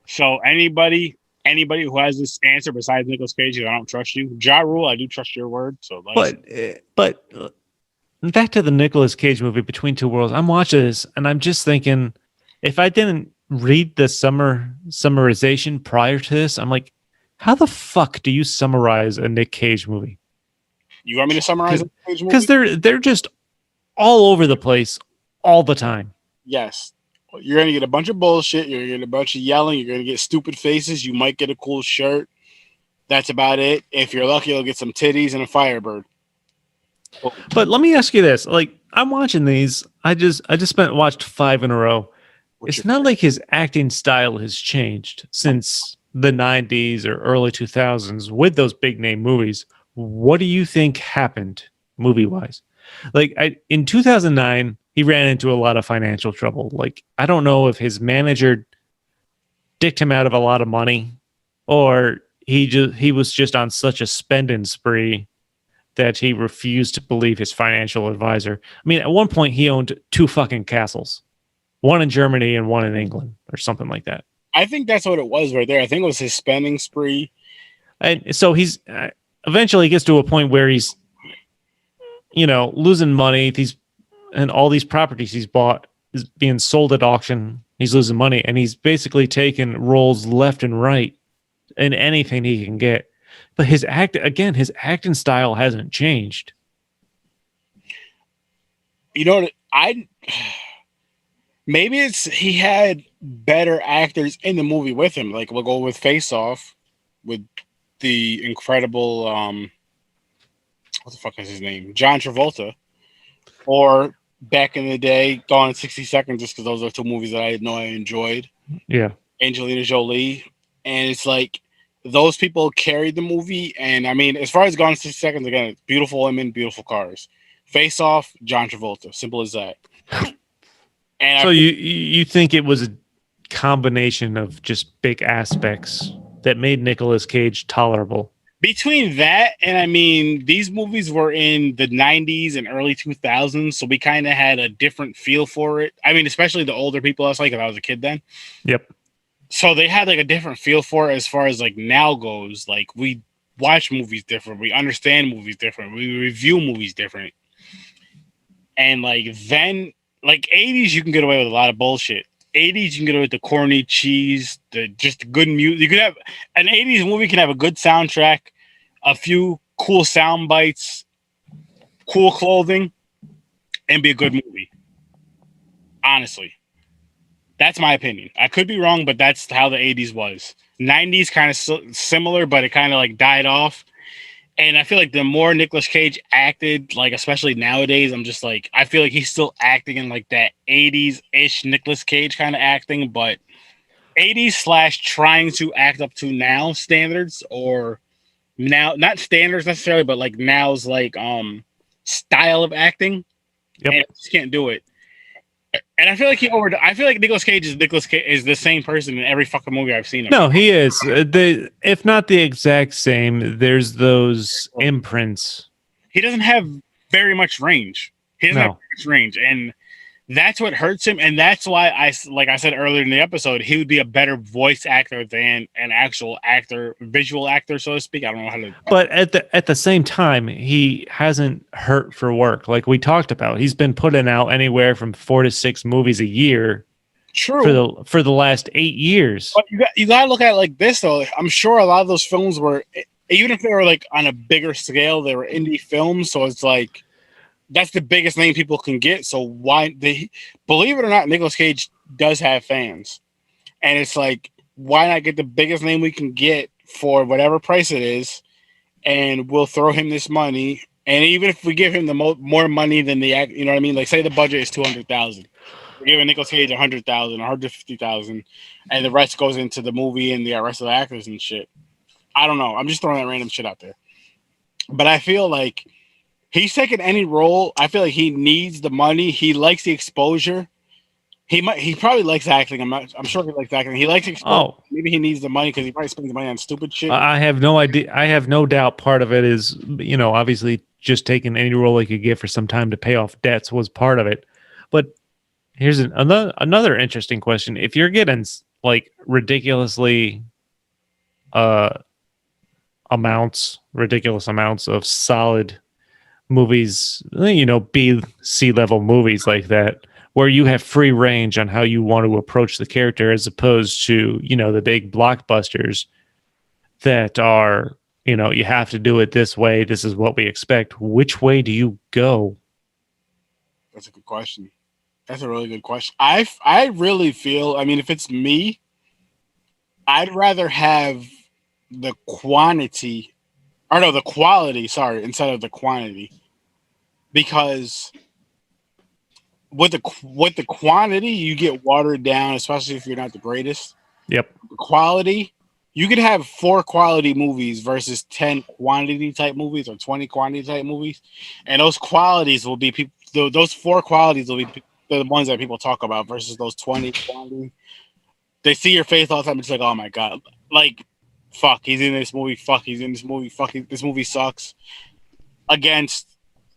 So anybody who has this answer besides Nicolas Cage, I don't trust you. Ja Rule, I do trust your word. So, but back to the Nicolas Cage movie, Between Two Worlds. I'm watching this and I'm just thinking, if I didn't read the summarization prior to this, I'm like, how the fuck do you summarize a Nick Cage movie? You want me to summarize a Nick Cage movie? Because they're just all over the place all the time. Yes. You're going to get a bunch of bullshit. You're going to get a bunch of yelling. You're going to get stupid faces. You might get a cool shirt. That's about it. If you're lucky, you'll get some titties and a Firebird. But let me ask you this: like, I'm watching these. I just watched 5 in a row. It's not like his acting style has changed since the 90s or early 2000s with those big name movies. What do you think happened movie wise? Like in 2009, he ran into a lot of financial trouble. Like, I don't know if his manager dicked him out of a lot of money or he was just on such a spending spree that he refused to believe his financial advisor. I mean, at one point he owned 2 fucking castles. One in Germany and one in England or something like that. I think that's what it was right there. I think it was his spending spree. And so he's eventually gets to a point where he's, losing money. And all these properties he's bought is being sold at auction. He's losing money, and he's basically taking roles left and right in anything he can get. But his acting style hasn't changed. You know what? Maybe it's he had better actors in the movie with him. Like we'll go with Face Off with the incredible what the fuck is his name? John Travolta. Or back in the day, Gone in 60 Seconds, just because those are 2 movies that I know I enjoyed. Yeah. Angelina Jolie. And it's like those people carried the movie. And I mean, as far as Gone in 60 Seconds, again, beautiful women, beautiful cars. Face Off, John Travolta. Simple as that. And so you think it was a combination of just big aspects that made Nicolas Cage tolerable? Between that and, I mean, these movies were in the 90s and early 2000s, so we kind of had a different feel for it. I mean, especially the older people, I was like, if I was a kid then. Yep. So they had like a different feel for it as far as like now goes. Like we watch movies different. We understand movies different. We review movies different. And like then, like 80s, you can get away with a lot of bullshit. 80s, you can get away with the corny cheese, just good music. You could have an 80s movie can have a good soundtrack, a few cool sound bites, cool clothing, and be a good movie. Honestly, that's my opinion. I could be wrong, but that's how the 80s was. 90s kind of similar, but it kind of like died off. And I feel like the more Nicolas Cage acted, like especially nowadays, I'm just like, I feel like he's still acting in like that 80s-ish Nicolas Cage kind of acting, but 80s / trying to act up to now standards, or now, not standards necessarily, but like now's like style of acting. Yep. And I just can't do it. And I feel like I feel like Nicolas Cage is the same person in every fucking movie I've seen him. No, he is. If not the exact same, there's those imprints. He doesn't have very much range. He doesn't have much range, and that's what hurts him. And that's why like I said earlier in the episode, he would be a better voice actor than an actual actor, visual actor, so to speak. I don't know how to. But at the same time, he hasn't hurt for work, like we talked about. He's been putting out anywhere from 4 to 6 movies a year. True. For the last 8 years. But you got to look at it like this, though. I'm sure a lot of those films were, even if they were like on a bigger scale, they were indie films. So it's like, that's the biggest name people can get. So why believe it or not, Nicolas Cage does have fans. And it's like, why not get the biggest name we can get for whatever price it is, and we'll throw him this money. And even if we give him the more money than the act, you know what I mean? Like, say the budget is $200,000. We're giving Nicolas Cage $100,000, $150,000, and the rest goes into the movie and the rest of the actors and shit. I don't know. I'm just throwing that random shit out there. But I feel like he's taking any role. I feel like he needs the money. He likes the exposure. He probably likes acting. I'm sure he likes acting. He likes exposure. Oh. Maybe he needs the money because he probably spends money on stupid shit. I have no idea. I have no doubt part of it is, obviously just taking any role he could get for some time to pay off debts was part of it. But here's another interesting question. If you're getting like ridiculous amounts of solid movies, B, C level movies like that, where you have free range on how you want to approach the character, as opposed to, the big blockbusters that are, you have to do it this way. This is what we expect. Which way do you go? That's a good question. That's a really good question. I really feel, I mean, if it's me, I'd rather have the quantity, or no, the quality, sorry, instead of the quantity. Because with the quantity, you get watered down, especially if you're not the greatest. Yep. The quality, you could have 4 quality movies versus 10 quantity type movies or 20 quantity type movies, and those qualities will be people. Those 4 qualities will be the ones that people talk about versus those 20 quantity. They see your face all the time. It's like, oh my god, like, fuck, he's in this movie. Fuck, he's in this movie. Fuck, this movie sucks. Against,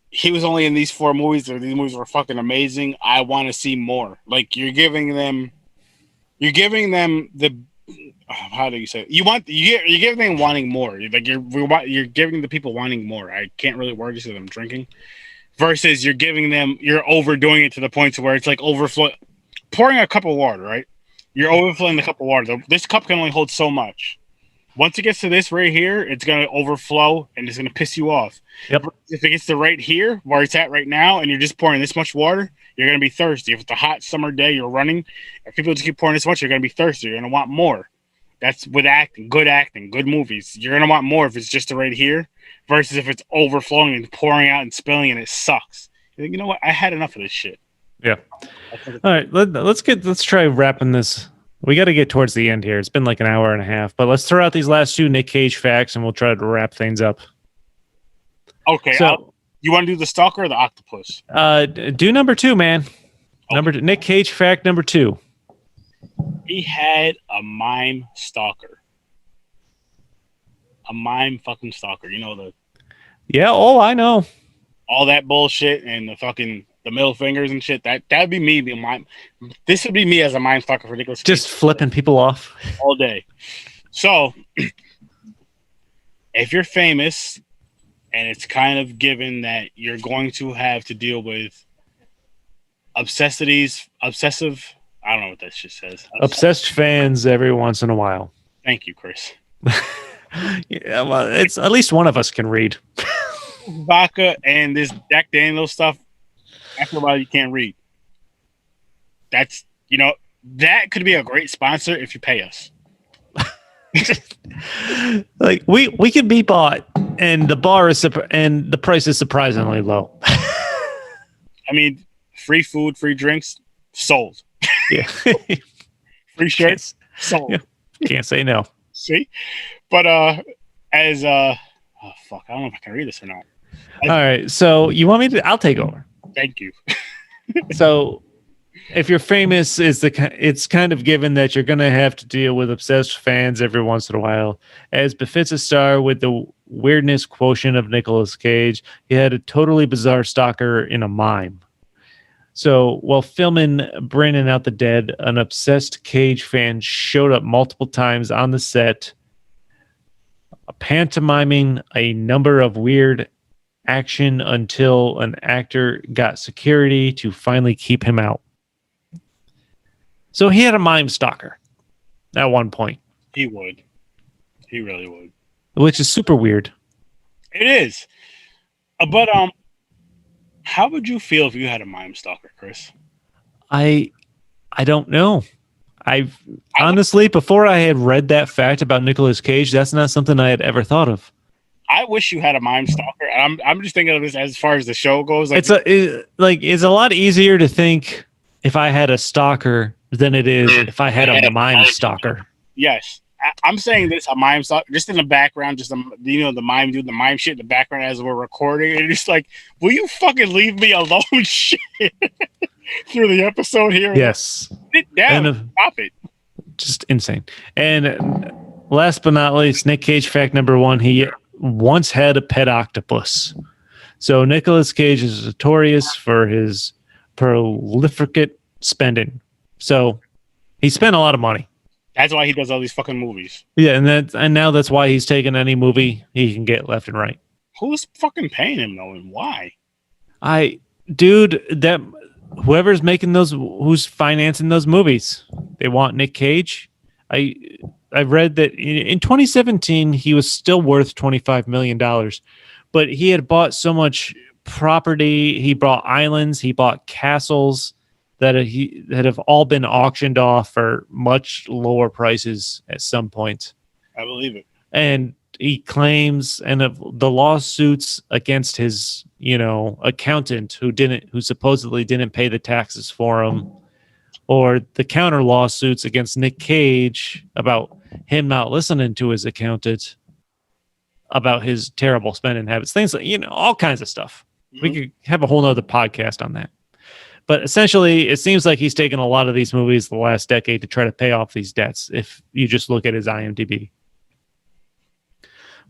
he was only in these 4 movies, or these movies were fucking amazing. I want to see more. Like, you're giving them the, how do you say it? You're giving them wanting more. Like, you're giving the people wanting more. I can't really word this because I'm drinking. Versus you're overdoing it to the point to where it's like overflow, pouring a cup of water, right? You're overflowing the cup of water. This cup can only hold so much. Once it gets to this right here, it's going to overflow and it's going to piss you off. Yep. If it gets to right here, where it's at right now, and you're just pouring this much water, you're going to be thirsty. If it's a hot summer day, you're running, and people just keep pouring this much, you're going to be thirsty. You're going to want more. That's with acting, good movies. You're going to want more if it's just right here versus if it's overflowing and pouring out and spilling and it sucks. You know what? I had enough of this shit. Yeah. All right. Let's try wrapping this. We got to get towards the end here. It's been like an hour and a half, but let's throw out these last 2 Nick Cage facts and we'll try to wrap things up. Okay. So, you want to do the stalker or the octopus? Do number 2, man. Okay. Nick Cage fact number 2. He had a mime stalker. A mime fucking stalker. You know the... Yeah, I know. All that bullshit and the middle fingers and shit. That'd be me being mime. This would be me as a mime stalker for Nicolas Cage. Just flipping people off. All day. So, if you're famous, and it's kind of given that you're going to have to deal with obsessive, I don't know what that shit says. Obsessed fans every once in a while. Thank you, Chris. Yeah, well, it's at least one of us can read. Vodka and this Jack Daniels stuff, after a while you can't read. That's, that could be a great sponsor if you pay us. Like we could be bought, and the price is surprisingly low. I mean, free food, free drinks, sold. Yeah. Free shirts, sold. Yeah. Can't say no. See? But oh fuck, I don't know if I can read this or not. All right, so you want me to? I'll take over. Thank you. So, if you're famous, it's kind of given that you're going to have to deal with obsessed fans every once in a while. As befits a star with the weirdness quotient of Nicolas Cage, he had a totally bizarre stalker in a mime. So, while filming Bringing Out the Dead, an obsessed Cage fan showed up multiple times on the set, pantomiming a number of weird action until an actor got security to finally keep him out. So he had a mime stalker at one point. He would. He really would. Which is super weird. It is. But how would you feel if you had a mime stalker, Chris? I don't know. I've honestly, before I had read that fact about Nicolas Cage, that's not something I had ever thought of. I wish you had a mime stalker. And I'm just thinking of this as far as the show goes. Like, it's a lot easier to think if I had a stalker than it is if I had a mime stalker. Yes. I'm saying this, a mime stalker, just in the background, just, the mime doing the mime shit in the background as we're recording. And just like, will you fucking leave me alone shit through the episode here? Yes. Sit down. Stop it. Just insane. And last but not least, Nick Cage fact number 1, he once had a pet octopus. So Nicolas Cage is notorious for his prolific spending. So he spent a lot of money. That's why he does all these fucking movies. Yeah, and now that's why he's taking any movie he can get left and right. Who's fucking paying him though, and why? That whoever's making those, who's financing those movies, they want Nick Cage. I read that in 2017 he was still worth $25 million, but he had bought so much property. He bought islands, he bought castles that have all been auctioned off for much lower prices at some point. I believe it. and he claims, and the lawsuits against his, accountant who supposedly didn't pay the taxes for him, or the counter lawsuits against Nick Cage about him not listening to his accountant about his terrible spending habits, things like, all kinds of stuff. Mm-hmm. We could have a whole nother podcast on that. But essentially, it seems like he's taken a lot of these movies the last decade to try to pay off these debts, if you just look at his IMDb.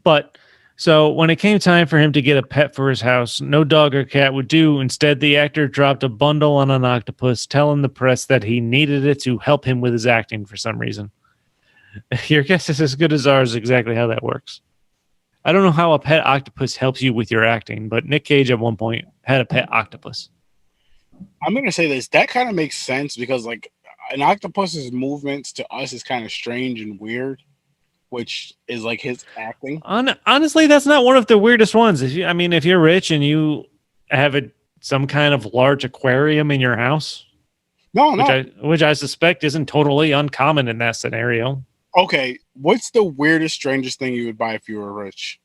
But so when it came time for him to get a pet for his house, no dog or cat would do. Instead, the actor dropped a bundle on an octopus, telling the press that he needed it to help him with his acting for some reason. Your guess is as good as ours exactly how that works. I don't know how a pet octopus helps you with your acting, but Nick Cage at one point had a pet octopus. I'm going to say this. That kind of makes sense because, like, an octopus's movements to us is kind of strange and weird, which is like his acting. Honestly, that's not one of the weirdest ones. If you're rich and you have some kind of large aquarium in your house, which I suspect isn't totally uncommon in that scenario. Okay, what's the weirdest, strangest thing you would buy if you were rich?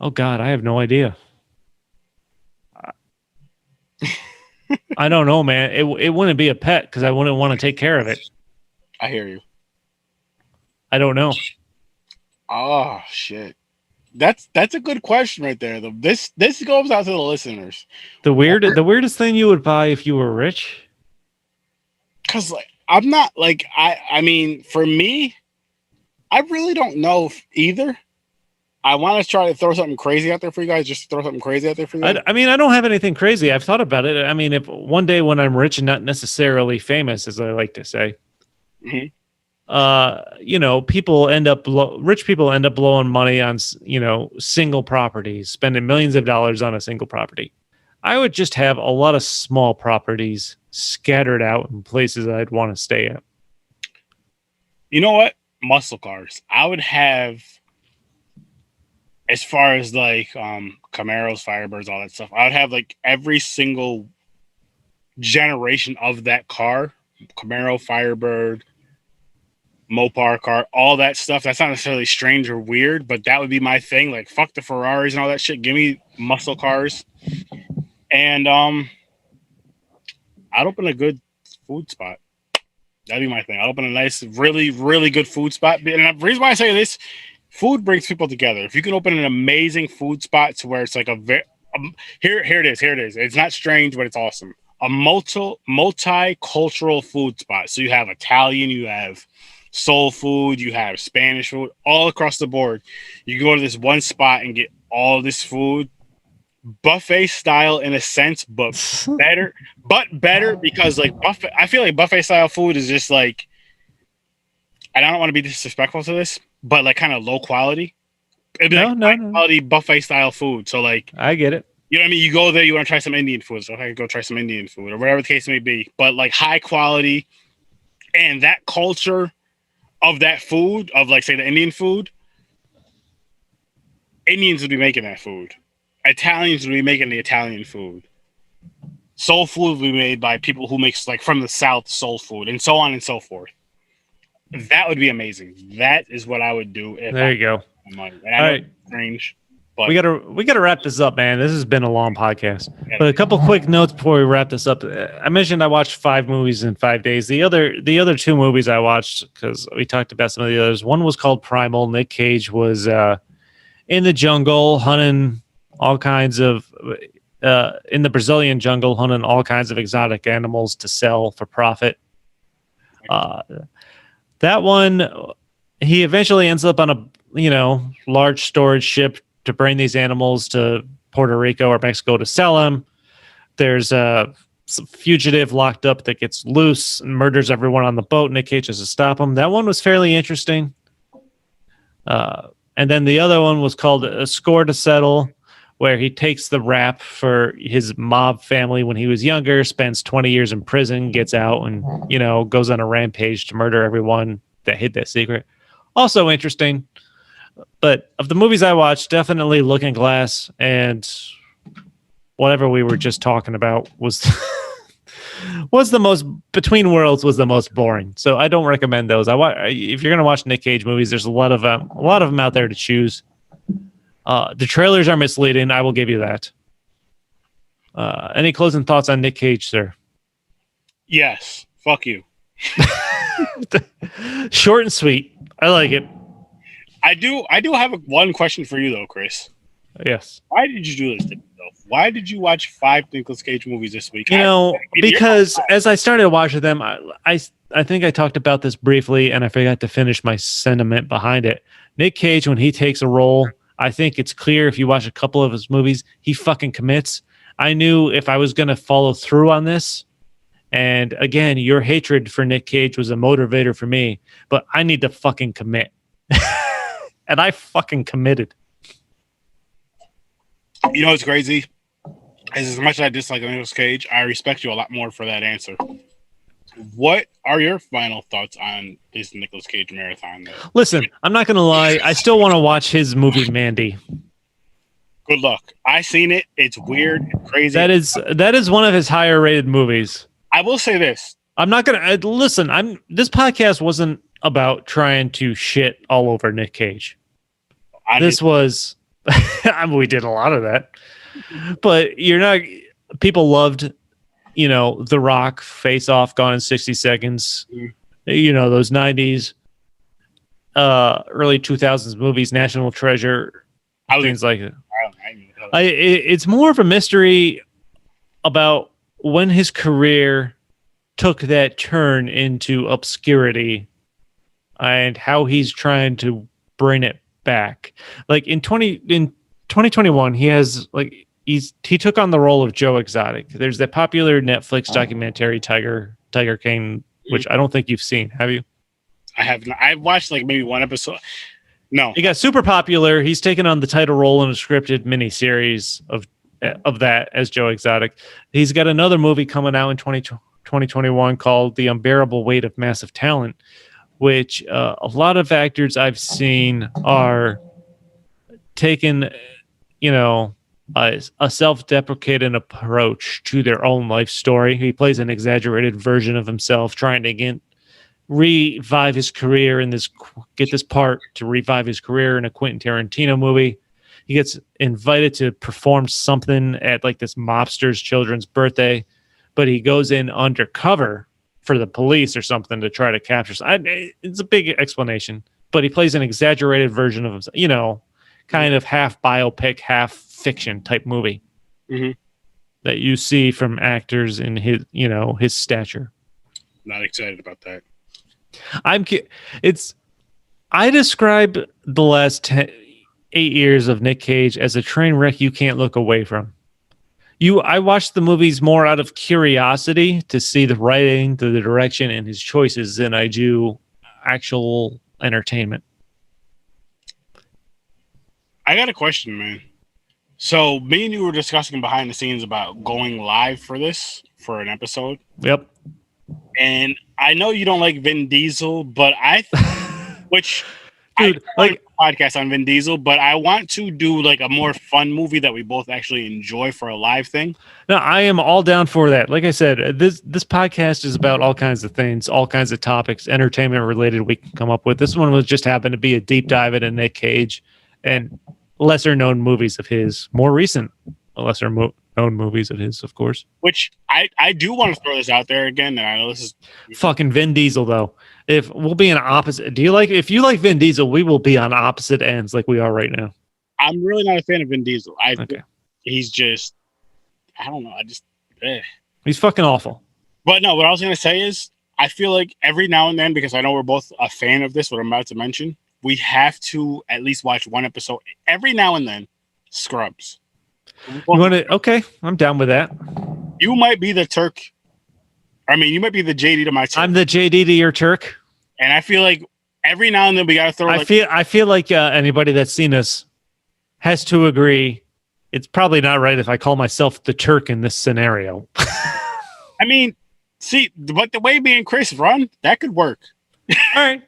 Oh God, I have no idea. I don't know, man. It wouldn't be a pet because I wouldn't want to take care of it. I hear you. I don't know. Oh shit. That's a good question right there. This goes out to the listeners. The weirdest thing you would buy if you were rich? Because I'm not like I mean, for me, I really don't know either. I want to try to throw something crazy out there for you guys. Just throw something crazy out there for you guys. I don't have anything crazy. I've thought about it. I mean, if one day when I'm rich and not necessarily famous, as I like to say, rich people end up blowing money on, single properties, spending millions of dollars on a single property. I would just have a lot of small properties scattered out in places I'd want to stay at. You know what? Muscle cars. I would have, as far as like Camaros, Firebirds, all that stuff, I would have like every single generation of that car, Camaro, Firebird, Mopar car, all that stuff. That's not necessarily strange or weird, but that would be my thing. Like, fuck the Ferraris and all that shit. Give me muscle cars. And I'd open a good food spot. That'd be my thing. I'd open a nice, really, really good food spot. And the reason why I say this, food brings people together. If you can open an amazing food spot to where it's like here it is. It's not strange, but it's awesome. A multicultural food spot. So you have Italian, you have soul food, you have Spanish food, all across the board. You go to this one spot and get all this food, buffet style in a sense, but better because like buffet. I feel like buffet style food is just like, and I don't want to be disrespectful to this, but like kind of low quality. It'd be high quality buffet style food. So like, I get it. You know what I mean? You go there, you want to try some Indian food, so I could go try some Indian food or whatever the case may be. But like high quality, and that culture of that food, of like say the Indian food, Indians would be making that food. Italians would be making the Italian food. Soul food would be made by people who makes like from the South soul food, and so on and so forth. That would be amazing. That is what I would do. There you go. Money. And I know it's strange, but we gotta wrap this up, man. This has been a long podcast. But a couple quick notes before we wrap this up. I mentioned I watched 5 movies in 5 days. The other 2 movies I watched, because we talked about some of the others. One was called Primal. Nick Cage was in the jungle hunting all kinds of in the Brazilian jungle, hunting all kinds of exotic animals to sell for profit. That one, he eventually ends up on a large storage ship to bring these animals to Puerto Rico or Mexico to sell them. There's a fugitive locked up that gets loose and murders everyone on the boat. Nick Cage has to stop him. That one was fairly interesting. And then the other one was called A Score to Settle, where he takes the rap for his mob family when he was younger, spends 20 years in prison, gets out, and goes on a rampage to murder everyone that hid that secret. Also interesting. But of the movies I watched, definitely Looking Glass and whatever we were just talking about was Between Worlds was the most boring. So I don't recommend those. If you're gonna watch Nick Cage movies, there's a lot of them out there to choose. The trailers are misleading. I will give you that. Any closing thoughts on Nick Cage, sir? Yes. Fuck you. Short and sweet. I like it. I do have one question for you though, Chris. Yes. Why did you do this to me, though? Why did you watch 5 Nicolas Cage movies this week? Because as I started watching them, I think I talked about this briefly, and I forgot to finish my sentiment behind it. Nick Cage, when he takes a role, I think it's clear if you watch a couple of his movies, he fucking commits. I knew if I was going to follow through on this, and again, your hatred for Nick Cage was a motivator for me, but I need to fucking commit. And I fucking committed. You know what's crazy? As much as I dislike Nicolas Cage, I respect you a lot more for that answer. What are your final thoughts on this Nicolas Cage marathon? Listen, I'm not going to lie. I still want to watch his movie, Mandy. Good luck. I seen it. It's weird, crazy. That is one of his higher rated movies. I will say this. I'm not going to listen. This podcast wasn't about trying to shit all over Nick Cage. We did a lot of that, but people loved, The Rock, Face Off, Gone in 60 Seconds, those 90s, early 2000s movies, National Treasure, things like it. It's more of a mystery about when his career took that turn into obscurity and how he's trying to bring it back. Like in 2021, he took on the role of Joe Exotic. There's that popular Netflix documentary Tiger King, which I don't think you've seen. Have you? I have not. I've watched maybe one episode. No. He got super popular. He's taken on the title role in a scripted miniseries of that as Joe Exotic. He's got another movie coming out in 2021 called The Unbearable Weight of Massive Talent, which a lot of actors I've seen are taking, a self-deprecating approach to their own life story. He plays an exaggerated version of himself, trying to revive his career get this part to revive his career in a Quentin Tarantino movie. He gets invited to perform something at this mobster's children's birthday, but he goes in undercover for the police or something to try to capture. It's a big explanation, but he plays an exaggerated version of himself, kind of half biopic, half fiction type movie that you see from actors in his stature. Not excited about that. I describe the last 8 years of Nick Cage as a train wreck you can't look away from. I watched the movies more out of curiosity to see the writing, the direction, and his choices than I do actual entertainment. I got a question, man. So me and you were discussing behind the scenes about going live for an episode. Yep. And I know you don't like Vin Diesel, but dude, podcast on Vin Diesel, but I want to do a more fun movie that we both actually enjoy for a live thing. No, I am all down for that. Like I said, this podcast is about all kinds of things, all kinds of topics, entertainment related we can come up with. This one was just happened to be a deep dive into Nick Cage and lesser known movies of his, more recent lesser known movies of his, of course. Which I do want to throw this out there again, and I know this is fucking Vin Diesel though. If we'll be on opposite, if you like Vin Diesel, we will be on opposite ends like we are right now. I'm really not a fan of Vin Diesel. He's just, I don't know. He's fucking awful. But no, what I was going to say is, I feel like every now and then, because I know we're both a fan of this, what I'm about to mention, we have to at least watch one episode every now and then. Scrubs. You want to? Okay, I'm down with that. You might be the Turk. I mean, you might be the JD to my Turk. I'm the JD to your Turk. And I feel like every now and then we got to throw. I feel like anybody that's seen us has to agree. It's probably not right if I call myself the Turk in this scenario. I mean, see, but the way me and Chris run, that could work. All right.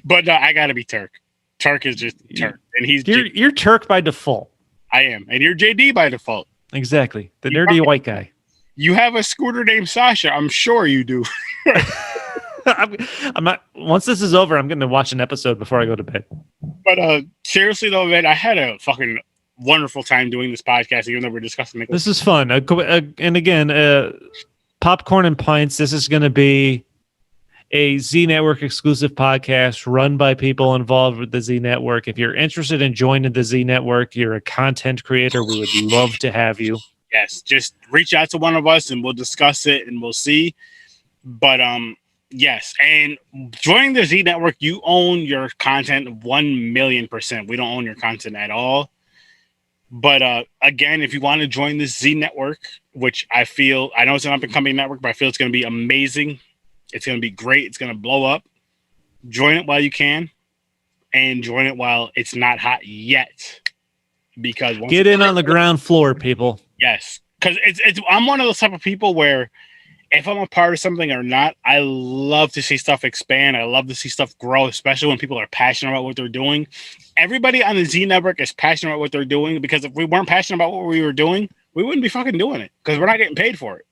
But no, I got to be Turk. Turk is just Turk, and you're Turk by default. I am, and you're JD by default. Exactly, the nerdy white guy. You have a scooter named Sasha. I'm sure you do. I'm not. Once this is over, I'm going to watch an episode before I go to bed. But seriously though, man, I had a fucking wonderful time doing this podcast, even though we're discussing Nicolas. This is fun. And again, Popcorn and Pints. This is going to be a Z Network exclusive podcast run by people involved with the Z Network. If you're interested in joining the Z Network, you're a content creator, we would love to have you. Yes, just reach out to one of us and we'll discuss it and we'll see. But yes, and joining the Z Network, you own your content 1,000,000%. We don't own your content at all. But again, if you want to join this Z Network, which I know it's an up-and-coming network, but I feel it's going to be amazing. It's going to be great. It's going to blow up. Join it while you can, and join it while it's not hot yet. Because get in on the ground floor, people. Yes, because I'm one of those type of people where if I'm a part of something or not, I love to see stuff expand. I love to see stuff grow, especially when people are passionate about what they're doing. Everybody on the Z Network is passionate about what they're doing, because if we weren't passionate about what we were doing, we wouldn't be fucking doing it, because we're not getting paid for it.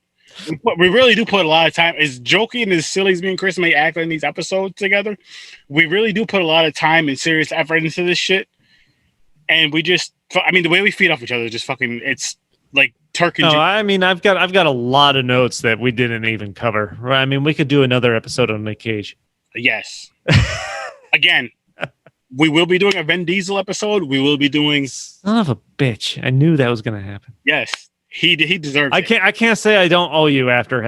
We really do put a lot of time. As jokey and as silly as me and Chris may act in these episodes together, we really do put a lot of time and serious effort into this shit. And we just, I mean, the way we feed off each other is just fucking, it's like turkey. No, I mean, I've got a lot of notes that we didn't even cover. Right? I mean, we could do another episode on Nick Cage. Yes. Again, we will be doing a Vin Diesel episode. We will be doing. Son of a bitch! I knew that was going to happen. Yes, he deserves. I can't say I don't owe you after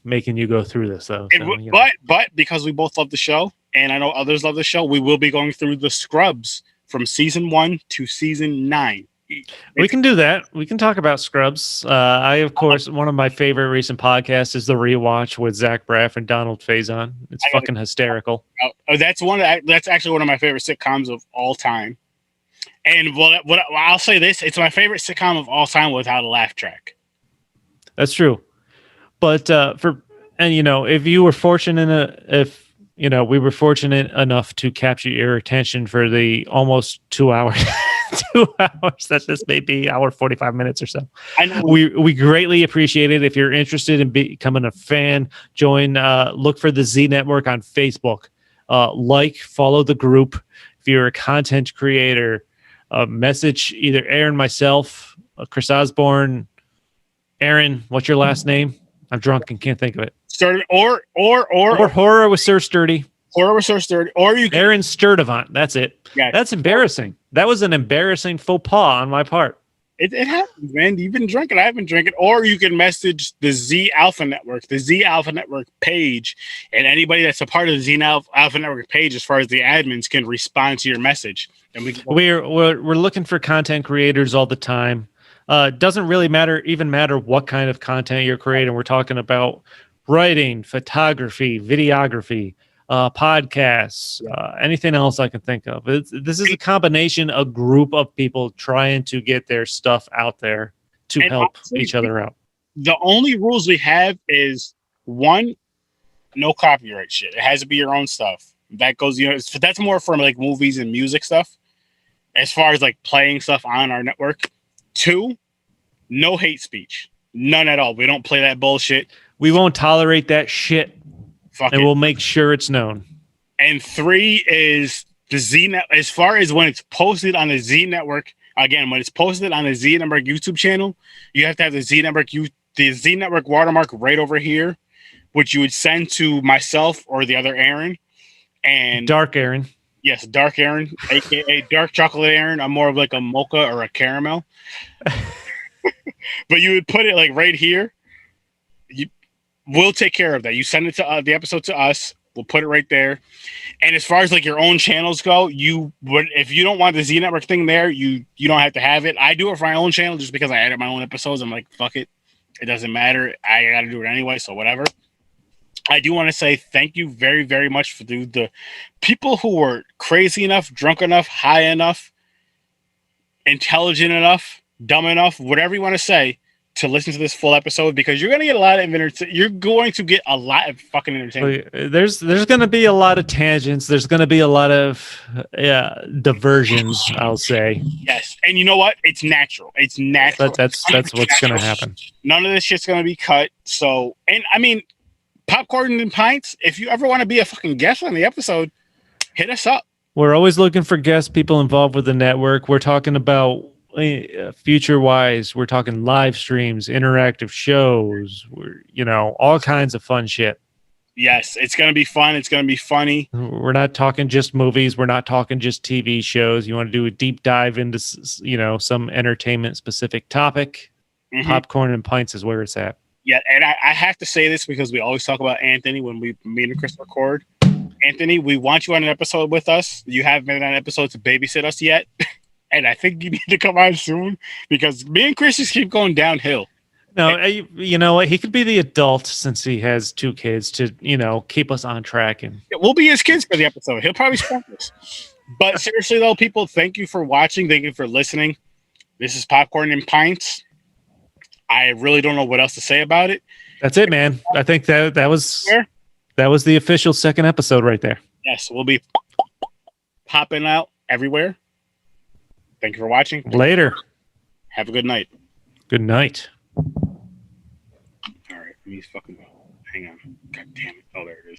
making you go through this though. So, but because we both love the show, and I know others love the show, we will be going through the Scrubs from season 1 to season 9. We can do that. We can talk about Scrubs. Of course, one of my favorite recent podcasts is The Rewatch with Zach Braff and Donald Faison. It's fucking hysterical. That's actually one of my favorite sitcoms of all time. And what I'll say this, it's my favorite sitcom of all time without a laugh track. That's true. But if you were fortunate we were fortunate enough to capture your attention for the almost 2 hours. 2 hours that this may be, hour 45 minutes or so. I know. We greatly appreciate it. If you're interested in becoming a fan, join. Look for the Z Network on Facebook. Follow the group. If you're a content creator, message either Aaron, myself, Chris Osborne. Aaron, what's your last name? I'm drunk and can't think of it. Sturdy or Horror with Sir Sturdy. Horror with Sir Sturdy. Or you can Aaron Sturdivant. That's it. Yeah. That's embarrassing. That was an embarrassing faux pas on my part. It happens, man. You've been drinking. I've been drinking. Or you can message the Z Alpha Network page, and anybody that's a part of the Z Alpha Network page, as far as the admins, can respond to your message. And we're looking for content creators all the time. Doesn't really matter what kind of content you're creating. We're talking about writing, photography, videography, podcasts, anything else I can think of. This is a combination, a group of people trying to get their stuff out there to help honestly, each other out. The only rules we have is, one, no copyright shit. It has to be your own stuff. That goes, that's more for like movies and music stuff. As far as like playing stuff on our network. 2, no hate speech. None at all. We don't play that bullshit. We won't tolerate that shit. And we'll make sure it's known. And 3 is the Z Net. As far as when it's posted on the Z Network, again, when it's posted on the Z Network YouTube channel, you have to have the Z Network watermark right over here, which you would send to myself or the other Aaron. And Dark Aaron. Yes, Dark Aaron, aka Dark Chocolate Aaron. I'm more of like a mocha or a caramel. But you would put it like right here. We'll take care of that. You send it to the episode to us. We'll put it right there. And as far as like your own channels go, if you don't want the Z Network thing there, you don't have to have it. I do it for my own channel just because I edit my own episodes. I'm like, fuck it. It doesn't matter. I got to do it anyway. So whatever. I do want to say thank you very, very much for the people who were crazy enough, drunk enough, high enough, intelligent enough, dumb enough, whatever you want to say, to listen to this full episode because you're going to get a lot of you're going to get a lot of fucking entertainment. There's going to be a lot of tangents. There's going to be a lot of diversions, I'll say. Yes. And you know what? It's natural. It's natural. That's what's going to happen. None of this shit's going to be cut. So, and I mean, Popcorn and Pints, if you ever want to be a fucking guest on the episode, hit us up. We're always looking for guest people involved with the network. We're talking about future wise. We're talking live streams, interactive shows. We're, all kinds of fun shit. Yes, it's going to be fun. It's going to be funny. We're not talking just movies. We're not talking just TV shows. You want to do a deep dive into, some entertainment specific topic. Mm-hmm. Popcorn and Pints is where it's at. Yeah, and I have to say this because we always talk about Anthony when me and Chris record. Anthony, we want you on an episode with us. You haven't been on an episode to babysit us yet. And I think you need to come on soon because me and Chris just keep going downhill. No, you know what? He could be the adult since he has 2 kids to, keep us on track. And we'll be his kids for the episode. He'll probably sponsor us. But seriously, though, people, thank you for watching. Thank you for listening. This is Popcorn and Pints. I really don't know what else to say about it. That's it, man. I think that was the official second episode right there. Yes, we'll be popping out everywhere. Thank you for watching. Later. Have a good night. Good night. All right, let me fucking hang on. God damn it. Oh, there it is.